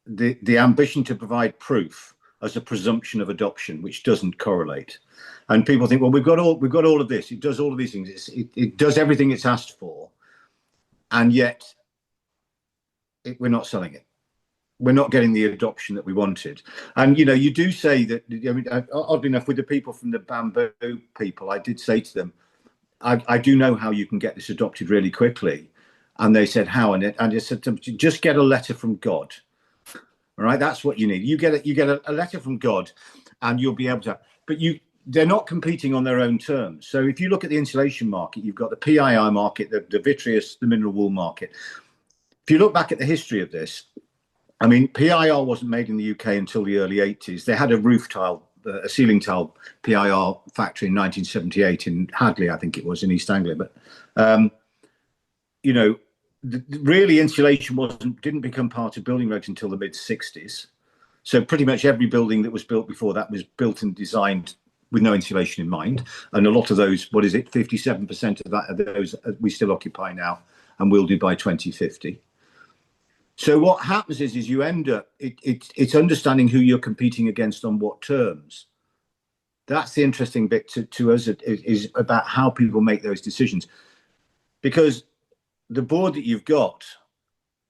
[SPEAKER 1] the ambition to provide proof as a presumption of adoption, which doesn't correlate. And people think, well, we've got all of this. It does all of these things. It does everything it's asked for, and yet we're not selling it. We're not getting the adoption that we wanted. And you do say that. I mean, oddly enough, with the people from the bamboo people, I did say to them, I do know how you can get this adopted really quickly. And they said, how? And I said to them, just get a letter from God. All right, that's what you need. You get a letter from God, and you'll be able to. But they're not competing on their own terms. So if you look at the insulation market, you've got the PII market, the vitreous, the mineral wool market. If you look back at the history of this, I mean, PIR wasn't made in the UK until the early 80s. They had a roof tile, a ceiling tile PIR factory in 1978 in Hadley, I think it was, in East Anglia. But really insulation didn't become part of building regs until the mid 60s. So pretty much every building that was built before that was built and designed with no insulation in mind. And a lot of those, 57% of those we still occupy now and will do by 2050. So what happens is you end up, it's understanding who you're competing against on what terms. That's the interesting bit to us is about how people make those decisions. Because the board that you've got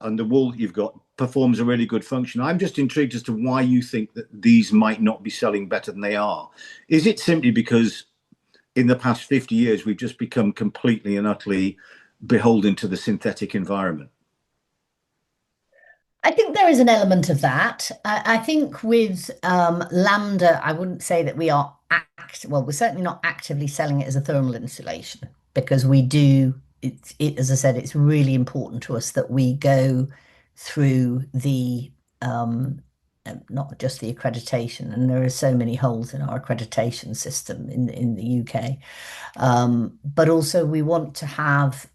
[SPEAKER 1] and the wool that you've got performs a really good function. I'm just intrigued as to why you think that these might not be selling better than they are. Is it simply because in the past 50 years, we've just become completely and utterly beholden to the synthetic environment?
[SPEAKER 2] I think there is an element of that. I think with Lambda, I wouldn't say that we are well, we're certainly not actively selling it as a thermal insulation because we do. As I said, it's really important to us that we go through the not just the accreditation, and there are so many holes in our accreditation system in the UK, but also we want to have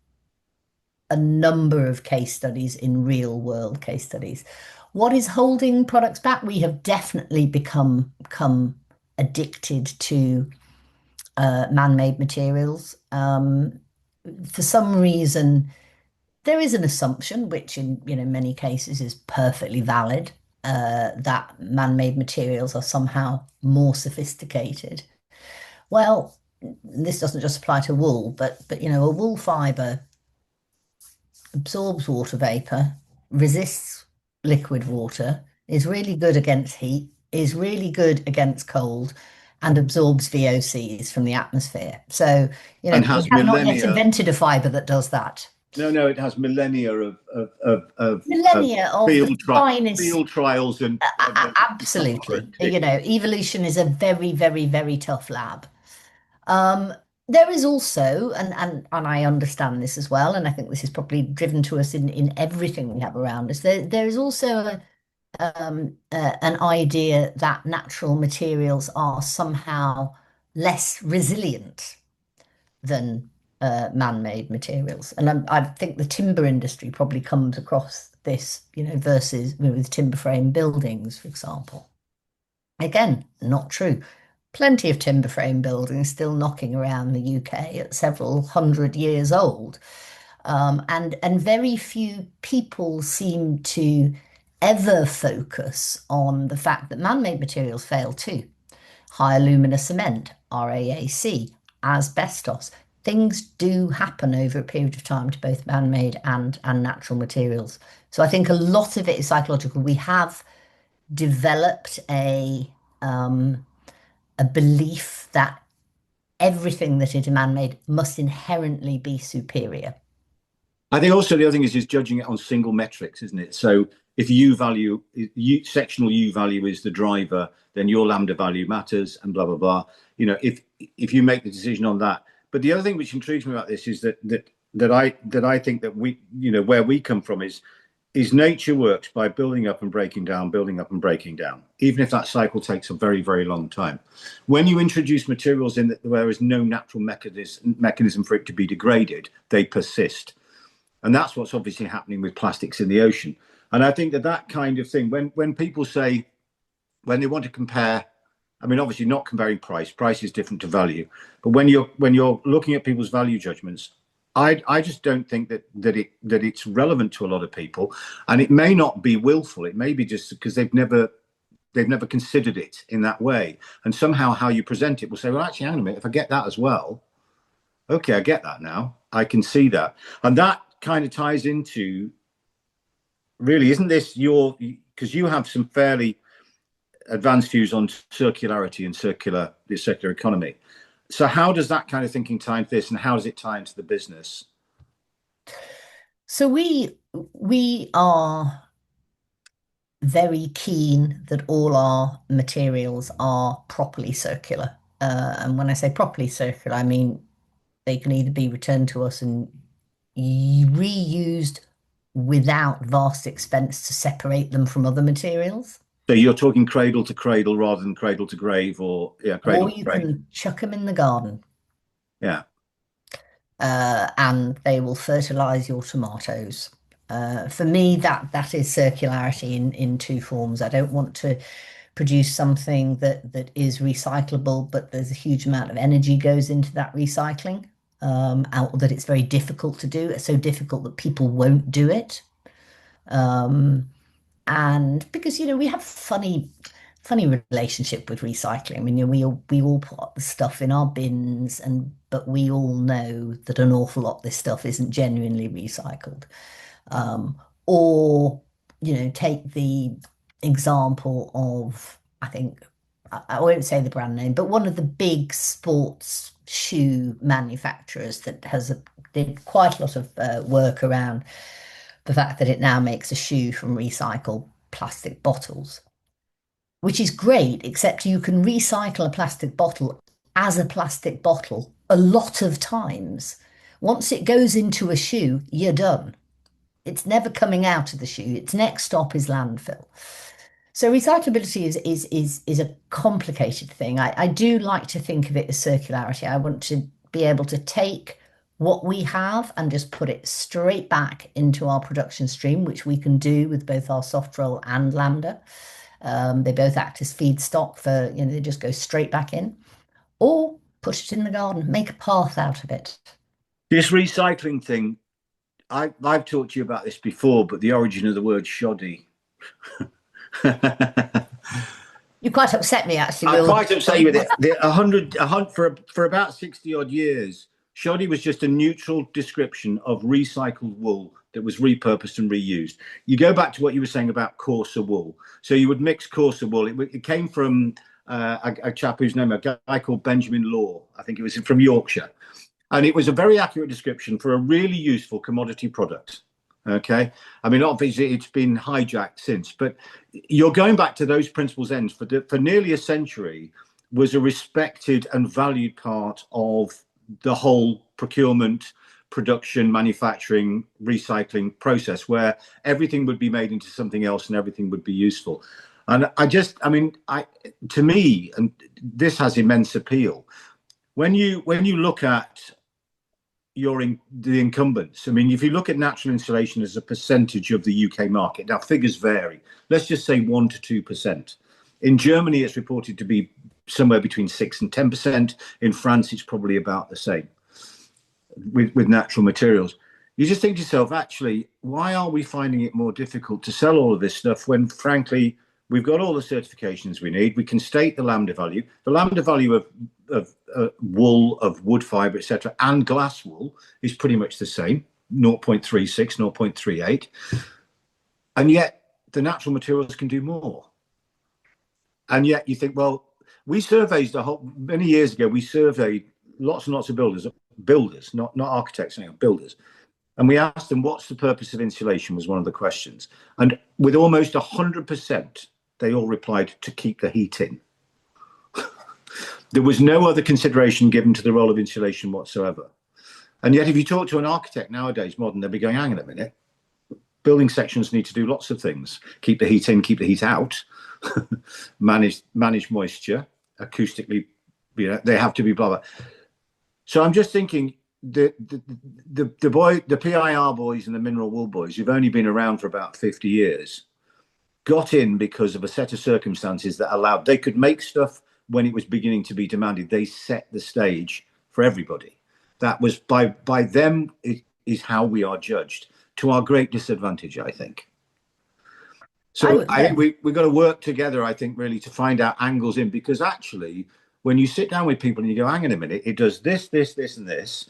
[SPEAKER 2] a number of case studies in real world case studies. What is holding products back? We have definitely become addicted to man-made materials. For some reason, there is an assumption, which in many cases is perfectly valid, that man-made materials are somehow more sophisticated. Well, this doesn't just apply to wool, but a wool fibre absorbs water vapor, resists liquid water, is really good against heat, is really good against cold, and absorbs VOCs from the atmosphere. So,
[SPEAKER 1] And
[SPEAKER 2] we
[SPEAKER 1] has
[SPEAKER 2] have not yet
[SPEAKER 1] millennia
[SPEAKER 2] invented a fiber that does that.
[SPEAKER 1] No, it has millennia of
[SPEAKER 2] Millennia of the finest.
[SPEAKER 1] field trials and
[SPEAKER 2] Absolutely. You know, evolution is a very, very, very tough lab. Um, there is also, and I understand this as well, and I think this is probably driven to us in everything we have around us. There is also an idea that natural materials are somehow less resilient than man-made materials. And I think the timber industry probably comes across this, you know, versus with timber frame buildings, for example. Again, not true. Plenty of timber frame buildings still knocking around the UK at several hundred years old. And very few people seem to ever focus on the fact that man-made materials fail too. High alumina cement, RAAC, asbestos. Things do happen over a period of time to both man-made and natural materials. So I think a lot of it is psychological. We have developed a belief that everything that is man-made must inherently be superior.
[SPEAKER 1] I think also the other thing is judging it on single metrics, isn't it? So if U value, sectional U value is the driver, then your lambda value matters, and blah blah blah. You know, if you make the decision on that. But the other thing which intrigues me about this is that I think that we, you know, where we come from is nature works by building up and breaking down, building up and breaking down, even if that cycle takes a very, very long time. When you introduce materials in where there is no natural mechanism for it to be degraded, they persist. And that's what's obviously happening with plastics in the ocean. And I think that kind of thing, when people say, when they want to compare, I mean, obviously not comparing price is different to value. But when you're looking at people's value judgments, I just don't think that it's relevant to a lot of people, and it may not be willful. It may be just because they've never considered it in that way, and somehow how you present it will say, well, actually, hang on a minute, if I get that as well, okay, I get that now. I can see that, and that kind of ties into, really, isn't this because you have some fairly advanced views on circularity and the circular economy. So how does that kind of thinking tie into this, and how does it tie into the business?
[SPEAKER 2] So we are very keen that all our materials are properly circular. And when I say properly circular, I mean they can either be returned to us and reused without vast expense to separate them from other materials.
[SPEAKER 1] So you're talking cradle to cradle rather than cradle to grave, or cradle
[SPEAKER 2] Or
[SPEAKER 1] to
[SPEAKER 2] you
[SPEAKER 1] grave.
[SPEAKER 2] can chuck them in the garden.
[SPEAKER 1] Yeah.
[SPEAKER 2] And they will fertilize your tomatoes. For me, that is circularity in two forms. I don't want to produce something that is recyclable, but there's a huge amount of energy goes into that recycling, that it's very difficult to do. It's so difficult that people won't do it. And because, you know, we have funny relationship with recycling. I mean, you know, we all put the stuff in our bins, but we all know that an awful lot of this stuff isn't genuinely recycled. Or, you know, take the example of, I think, I won't say the brand name, but one of the big sports shoe manufacturers that did quite a lot of work around the fact that it now makes a shoe from recycled plastic bottles, which is great, except you can recycle a plastic bottle as a plastic bottle a lot of times. Once it goes into a shoe, you're done. It's never coming out of the shoe. Its next stop is landfill. So recyclability is a complicated thing. I do like to think of it as circularity. I want to be able to take what we have and just put it straight back into our production stream, which we can do with both our soft roll and Lambda. They both act as feedstock for, you know, they just go straight back in, or put it in the garden, make a path out of it.
[SPEAKER 1] This recycling thing, I've talked to you about this before, but the origin of the word shoddy.
[SPEAKER 2] You quite upset me, actually.
[SPEAKER 1] I'm quite upset with it. For about 60 odd years, shoddy was just a neutral description of recycled wool that was repurposed and reused. You go back to what you were saying about coarser wool. So you would mix coarser wool. It came from a chap whose name, a guy called Benjamin Law. I think it was from Yorkshire. And it was a very accurate description for a really useful commodity product. Okay. I mean, obviously, it's been hijacked since, but you're going back to those principles ends for nearly a century was a respected and valued part of the whole procurement, production, manufacturing, recycling process, where everything would be made into something else and everything would be useful. And to me, and this has immense appeal. When you look at the incumbents, I mean, if you look at natural insulation as a percentage of the UK market, now figures vary. Let's just say 1 to 2%. In Germany, it's reported to be somewhere between 6 and 10%. In France, it's probably about the same with natural materials. You just think to yourself, actually, why are we finding it more difficult to sell all of this stuff when, frankly, we've got all the certifications we need? We can state the lambda value. The lambda value of wool, of wood fibre, etc., and glass wool is pretty much the same, 0.36, 0.38. And yet the natural materials can do more. And yet you think, well, we surveyed many years ago, we surveyed lots and lots of builders, not architects, builders. And we asked them, what's the purpose of insulation, was one of the questions. And with almost 100%, they all replied, to keep the heat in. There was no other consideration given to the role of insulation whatsoever. And yet, if you talk to an architect nowadays, modern, they'll be going, hang on a minute. Building sections need to do lots of things. Keep the heat in, keep the heat out, manage moisture, acoustically, they have to be blah, blah. So I'm just thinking, the PIR boys and the mineral wool boys, who've only been around for about 50 years, got in because of a set of circumstances that allowed, they could make stuff when it was beginning to be demanded. They set the stage for everybody. That was by them, it is how we are judged, to our great disadvantage, I think. So I think we've got to work together, I think, really, to find out angles in, because actually, when you sit down with people and you go, hang on a minute, it does this, this, this, and this,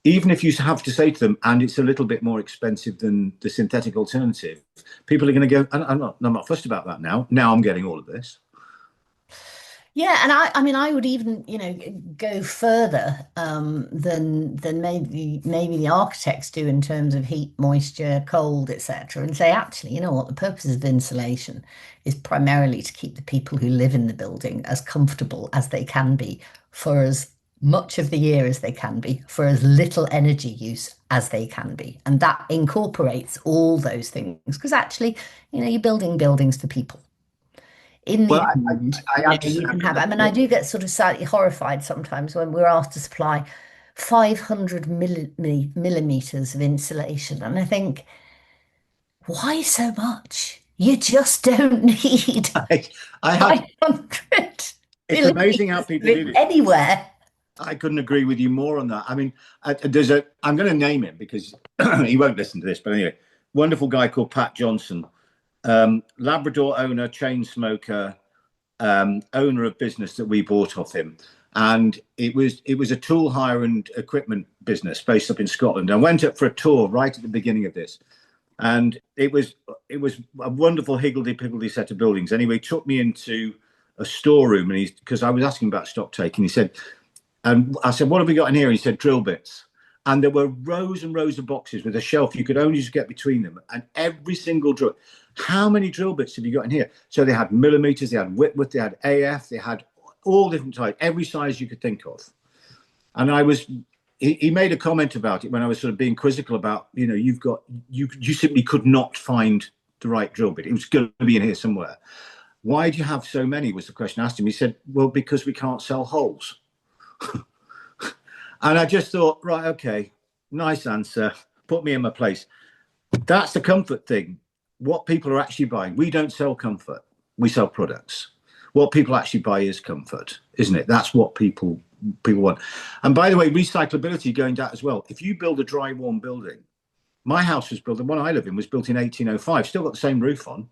[SPEAKER 1] even if you have to say to them, and it's a little bit more expensive than the synthetic alternative, people are going to go, I'm not fussed about that now. Now I'm getting all of this.
[SPEAKER 2] Yeah, and I mean, I would even, go further than maybe the architects do in terms of heat, moisture, cold, etc., and say, actually, you know what, the purpose of insulation is primarily to keep the people who live in the building as comfortable as they can be for as much of the year as they can be, for as little energy use as they can be, and that incorporates all those things, because actually, you're building buildings for people. In the end, you can have. I mean, I do get sort of slightly horrified sometimes when we're asked to supply 500 millimeters of insulation, and I think, why so much? You just don't need 500.
[SPEAKER 1] It's amazing how people do it
[SPEAKER 2] anywhere.
[SPEAKER 1] I couldn't agree with you more on that. I mean, I'm going to name him because he won't listen to this, but anyway, wonderful guy called Pat Johnson. Labrador owner, chain smoker, owner of business that we bought off him, and it was a tool hire and equipment business based up in Scotland. I went up for a tour right at the beginning of this, and it was a wonderful higgledy-piggledy set of buildings. Anyway, he took me into a storeroom, and because I was asking about stock take, and he said, and I said, what have we got in here? And he said, drill bits. And there were rows and rows of boxes with a shelf you could only just get between them. And every single drill, how many drill bits have you got in here? So they had millimeters, they had Whitworth, they had AF, they had all different types, every size you could think of. And he made a comment about it when I was sort of being quizzical about, you simply could not find the right drill bit. It was going to be in here somewhere. Why do you have so many, was the question I asked him. He said, well, because we can't sell holes. And I just thought, right, okay, nice answer. Put me in my place. That's the comfort thing. What people are actually buying. We don't sell comfort. We sell products. What people actually buy is comfort, isn't it? That's what people want. And by the way, recyclability going down as well. If you build a dry, warm building, my house was built, the one I live in was built in 1805, still got the same roof on.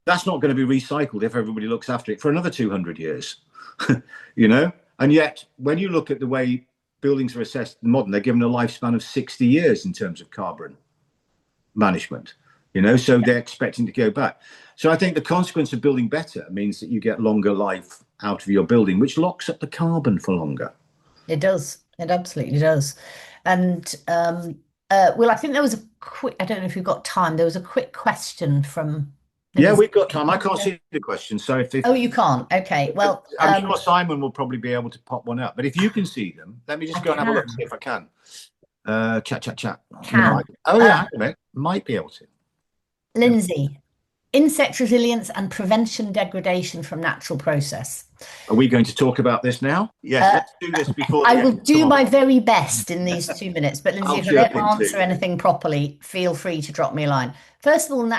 [SPEAKER 1] That's not going to be recycled if everybody looks after it for another 200 years, And yet, when you look at the way buildings are assessed modern, they're given a lifespan of 60 years in terms of carbon management, so they're expecting to go back. So I think the consequence of building better means that you get longer life out of your building, which locks up the carbon for longer.
[SPEAKER 2] It does. It absolutely does. And well, I think there was a quick, I don't know if you've got time, there was a quick question from
[SPEAKER 1] Yeah,
[SPEAKER 2] Lindsay.
[SPEAKER 1] we've got time. I can't see the question, so if
[SPEAKER 2] Oh, you can't. Okay. Well,
[SPEAKER 1] I'm sure Simon will probably be able to pop one up. But if you can see them, let me
[SPEAKER 2] I
[SPEAKER 1] just go and have a look, see
[SPEAKER 2] can.
[SPEAKER 1] if I can. Chat. No,
[SPEAKER 2] Can.
[SPEAKER 1] oh
[SPEAKER 2] Uh,
[SPEAKER 1] yeah, hang on a minute. Might be able to.
[SPEAKER 2] Lindsay, insect resilience and prevention degradation from natural process.
[SPEAKER 1] Are we going to talk about this now? Yes,
[SPEAKER 2] Uh,
[SPEAKER 1] let's do this before
[SPEAKER 2] I
[SPEAKER 1] the
[SPEAKER 2] will
[SPEAKER 1] end. Come
[SPEAKER 2] do
[SPEAKER 1] on.
[SPEAKER 2] my very best in these 2 minutes, but Lindsay,
[SPEAKER 1] I'll
[SPEAKER 2] if I
[SPEAKER 1] chirp
[SPEAKER 2] don't
[SPEAKER 1] in
[SPEAKER 2] answer
[SPEAKER 1] too.
[SPEAKER 2] anything properly, feel free to drop me a line. First of all,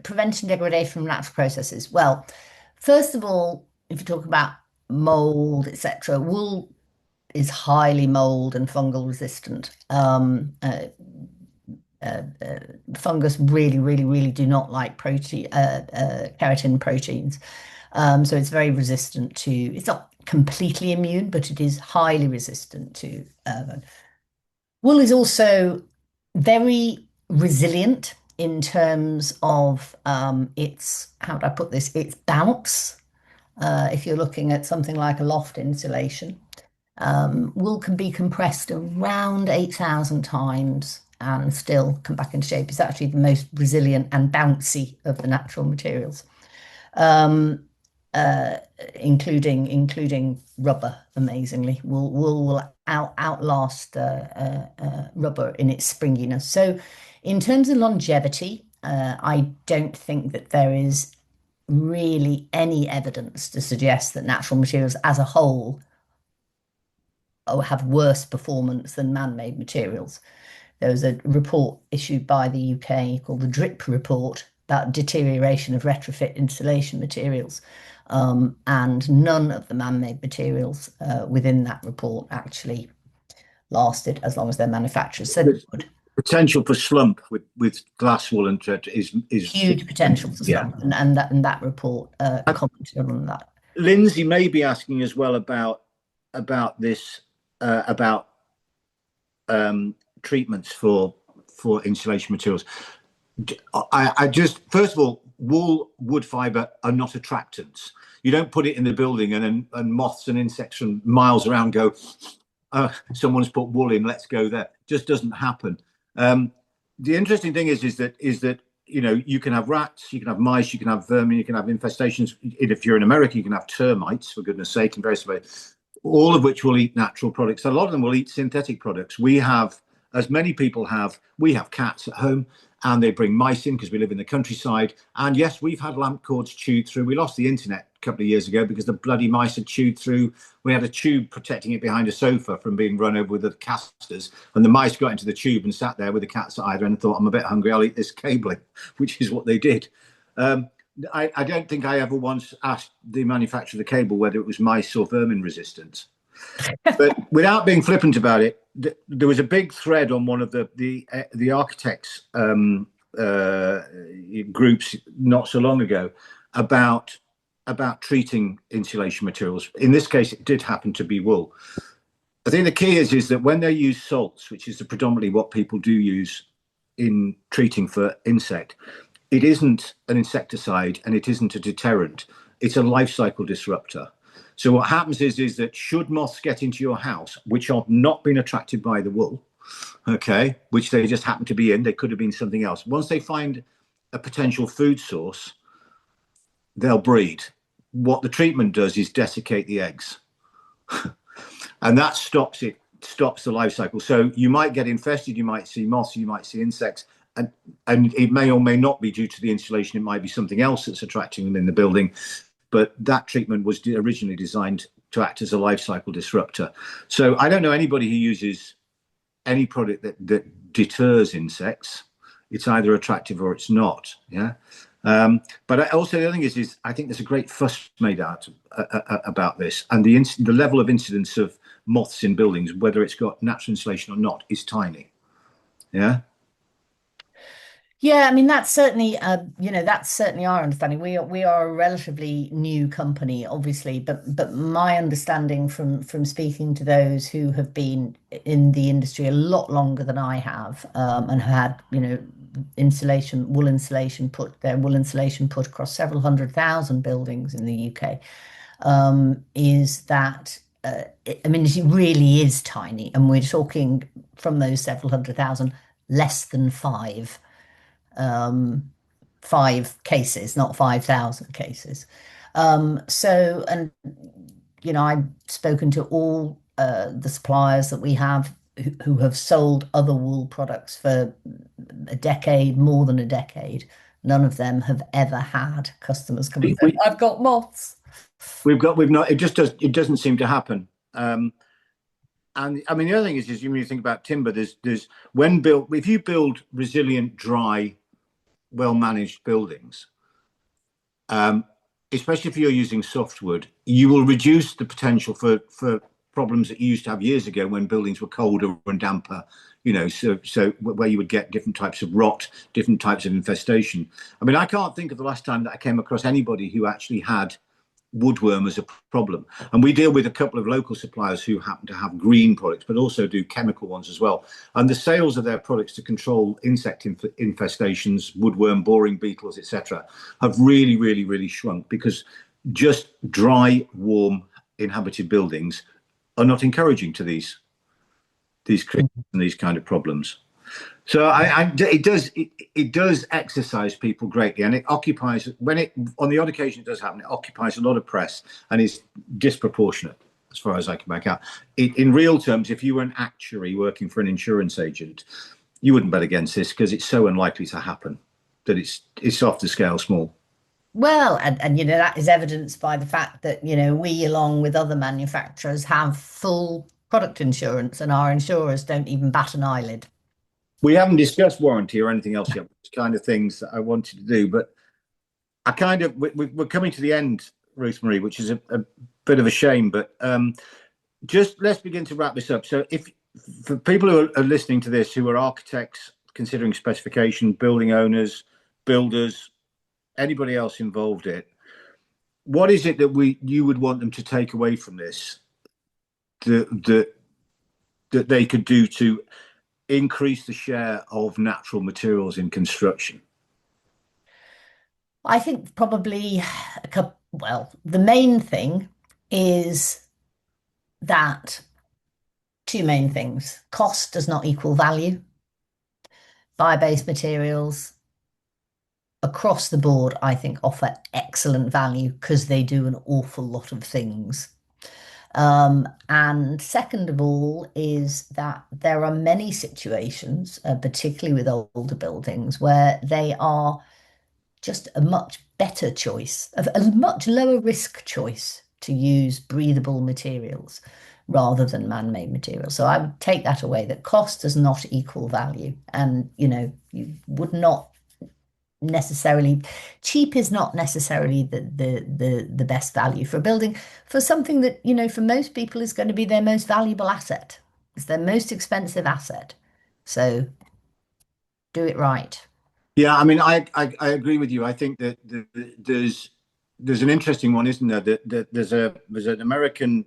[SPEAKER 2] prevention degradation from natural processes. Well, first of all, if you talk about mold, etc., wool is highly mold and fungal resistant. Fungus really do not like keratin proteins. So it's very resistant to, it's not completely immune, but it is highly resistant to. Wool is also very resilient in terms of its, how do I put this, its bounce. If you're looking at something like a loft insulation, wool can be compressed around 8,000 times and still come back into shape. It's actually the most resilient and bouncy of the natural materials, um, uh, including rubber. Amazingly, wool will outlast rubber in its springiness. So, in terms of longevity, I don't think that there is really any evidence to suggest that natural materials as a whole have worse performance than man-made materials. There was a report issued by the UK called the DRIP report about deterioration of retrofit insulation materials. And none of the man-made materials within that report actually lasted as long as their manufacturers said they would.
[SPEAKER 1] Potential for slump with glass wool and is
[SPEAKER 2] Huge potential for
[SPEAKER 1] yeah.
[SPEAKER 2] slump, and that report commented on that.
[SPEAKER 1] Lindsay may be asking as well about this about treatments for insulation materials. I just first of all, wool, wood fiber are not attractants. You don't put it in the building and moths and insects from miles around go, someone's put wool in, let's go there. Just doesn't happen. The interesting thing is that you can have rats, you can have mice, you can have vermin, you can have infestations. If you're in America, you can have termites, for goodness sake, and various ways, all of which will eat natural products. A lot of them will eat synthetic products. We have, as many people have, we have cats at home, and they bring mice in because we live in the countryside. And yes, we've had lamp cords chewed through. We lost the internet a couple of years ago because the bloody mice had chewed through. We had a tube protecting it behind a sofa from being run over with the casters, and the mice got into the tube and sat there with the cats at either end and thought, I'm a bit hungry, I'll eat this cabling, which is what they did. I don't think I ever once asked the manufacturer of the cable whether it was mice or vermin resistant. But without being flippant about it, there was a big thread on one of the architects groups not so long ago about treating insulation materials. In this case, it did happen to be wool. I think the key is that when they use salts, which is predominantly what people do use in treating for insect, it isn't an insecticide and it isn't a deterrent. It's a life cycle disruptor. So what happens is that should moths get into your house, which have not been attracted by the wool, okay, which they just happen to be in, they could have been something else. Once they find a potential food source, they'll breed. What the treatment does is desiccate the eggs. And that stops the life cycle. So you might get infested, you might see moths, you might see insects, and it may or may not be due to the insulation. It might be something else that's attracting them in the building. But that treatment was originally designed to act as a life cycle disruptor. So I don't know anybody who uses any product that deters insects. It's either attractive or it's not. Yeah. But also the other thing is I think there's a great fuss made out about this, and the level of incidence of moths in buildings, whether it's got natural insulation or not, is tiny. Yeah.
[SPEAKER 2] Yeah, I mean that's certainly our understanding. We are a relatively new company, obviously, but my understanding from speaking to those who have been in the industry a lot longer than I have, and had wool insulation put across several hundred thousand buildings in the UK, is that I mean, it really is tiny, and we're talking from those several hundred thousand, less than um, five cases, not 5,000 cases. And I've spoken to all the suppliers that we have who have sold other wool products for a decade, more than a decade. None of them have ever had customers come and say, "I've got moths."
[SPEAKER 1] We've not. It doesn't seem to happen. And I mean, the other thing is when you think about timber, there's when built, if you build resilient, dry, well-managed buildings, especially if you're using softwood, you will reduce the potential for problems that you used to have years ago when buildings were colder and damper. So where you would get different types of rot, different types of infestation. I mean, I can't think of the last time that I came across anybody who actually had woodworm as a problem. And we deal with a couple of local suppliers who happen to have green products, but also do chemical ones as well. And the sales of their products to control insect infestations, woodworm, boring beetles, etc., have really, really, really shrunk, because just dry, warm, inhabited buildings are not encouraging to these creatures and these kind of problems. So it does exercise people greatly, and it occupies, on the odd occasion it does happen, it occupies a lot of press and is disproportionate as far as I can make out. In real terms, if you were an actuary working for an insurance agent, you wouldn't bet against this, because it's so unlikely to happen that it's off the scale small.
[SPEAKER 2] Well, and that is evidenced by the fact that we, along with other manufacturers, have full product insurance, and our insurers don't even bat an eyelid.
[SPEAKER 1] We haven't discussed warranty or anything else yet, which kind of things that I wanted to do, but we're coming to the end, Ruth Marie, which is a bit of a shame, but just let's begin to wrap this up. So for people who are listening to this, who are architects considering specification, building owners, builders, anybody else involved in it, what is it that you would want them to take away from this that they could do to increase the share of natural materials in construction?
[SPEAKER 2] I think probably the main thing is that two main things. Cost does not equal value. Bio-based materials across the board, I think, offer excellent value because they do an awful lot of things. And second of all is that there are many situations, particularly with older buildings, where they are just a much better choice, a much lower risk choice to use breathable materials rather than man-made materials. So I would take that away, that cost does not equal value. And, you would not necessarily, cheap is not necessarily the best value for a building, for something that, for most people is going to be their most valuable asset. It's their most expensive asset. So do it right.
[SPEAKER 1] Yeah, I mean, I agree with you. I think that there's an interesting one, isn't there? That there's an American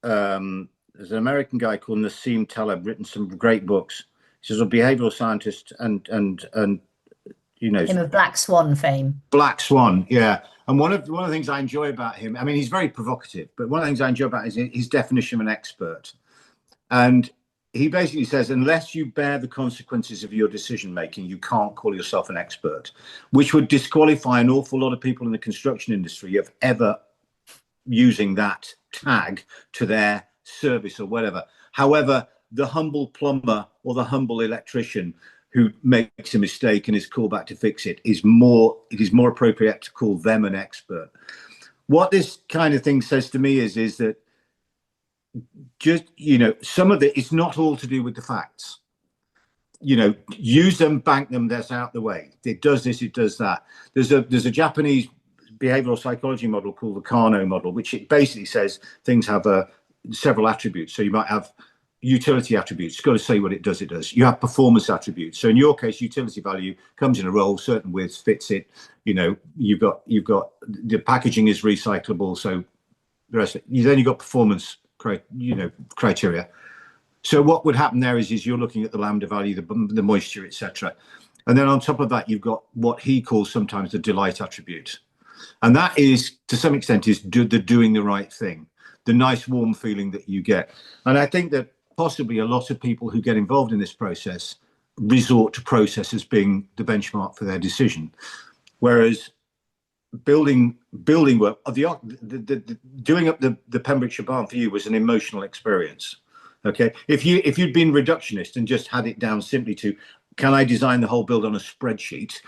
[SPEAKER 1] guy called Nassim Taleb, written some great books. He's a behavioral scientist and
[SPEAKER 2] him of Black Swan fame.
[SPEAKER 1] Black Swan, yeah. And one of the things I enjoy about him, I mean, he's very provocative, but one of the things I enjoy about him is his definition of an expert. And he basically says, unless you bear the consequences of your decision making, you can't call yourself an expert, which would disqualify an awful lot of people in the construction industry of ever using that tag to their service or whatever. However, the humble plumber or the humble electrician who makes a mistake and is called back to fix it, it is more appropriate to call them an expert. What this kind of thing says to me is that just, some of it is not all to do with the facts. Use them, bank them, that's out the way. It does this, it does that. There's a Japanese behavioral psychology model called the Kano model, which it basically says things have several attributes. So you might have utility attributes. It's got to say what it does. You have performance attributes. So in your case, utility value comes in a roll, certain width fits it. You've got the packaging is recyclable. So the rest, then you've got performance criteria. So what would happen there is you're looking at the lambda value, the moisture, etc. And then on top of that, you've got what he calls sometimes the delight attribute. And that is, to some extent, is the doing the right thing. the nice warm feeling that you get. And I think that possibly a lot of people who get involved in this process resort to process as being the benchmark for their decision, whereas building work, doing up the Pembrokeshire Barn for you was an emotional experience. Okay, if you'd been reductionist and just had it down simply to, can I design the whole build on a spreadsheet?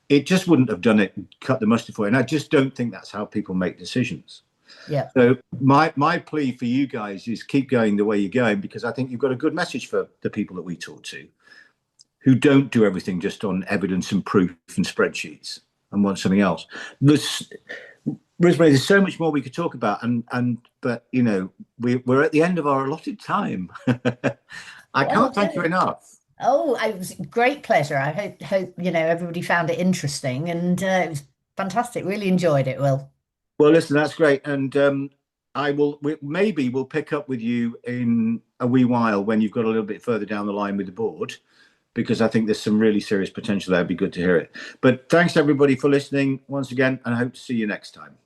[SPEAKER 1] It just wouldn't have done it, cut the mustard for you. And I just don't think that's how people make decisions.
[SPEAKER 2] Yeah.
[SPEAKER 1] So my plea for you guys is keep going the way you're going, because I think you've got a good message for the people that we talk to who don't do everything just on evidence and proof and spreadsheets and want something else. Rosemary, there's so much more we could talk about, but you know, we're at the end of our allotted time. I can't thank you enough.
[SPEAKER 2] Oh, it was a great pleasure. I hope you know everybody found it interesting, and it was fantastic. Really enjoyed it, Will.
[SPEAKER 1] Well, listen, that's great, and maybe we'll pick up with you in a wee while when you've got a little bit further down the line with the board, because I think there's some really serious potential there. It'd be good to hear it. But thanks everybody for listening once again, and I hope to see you next time.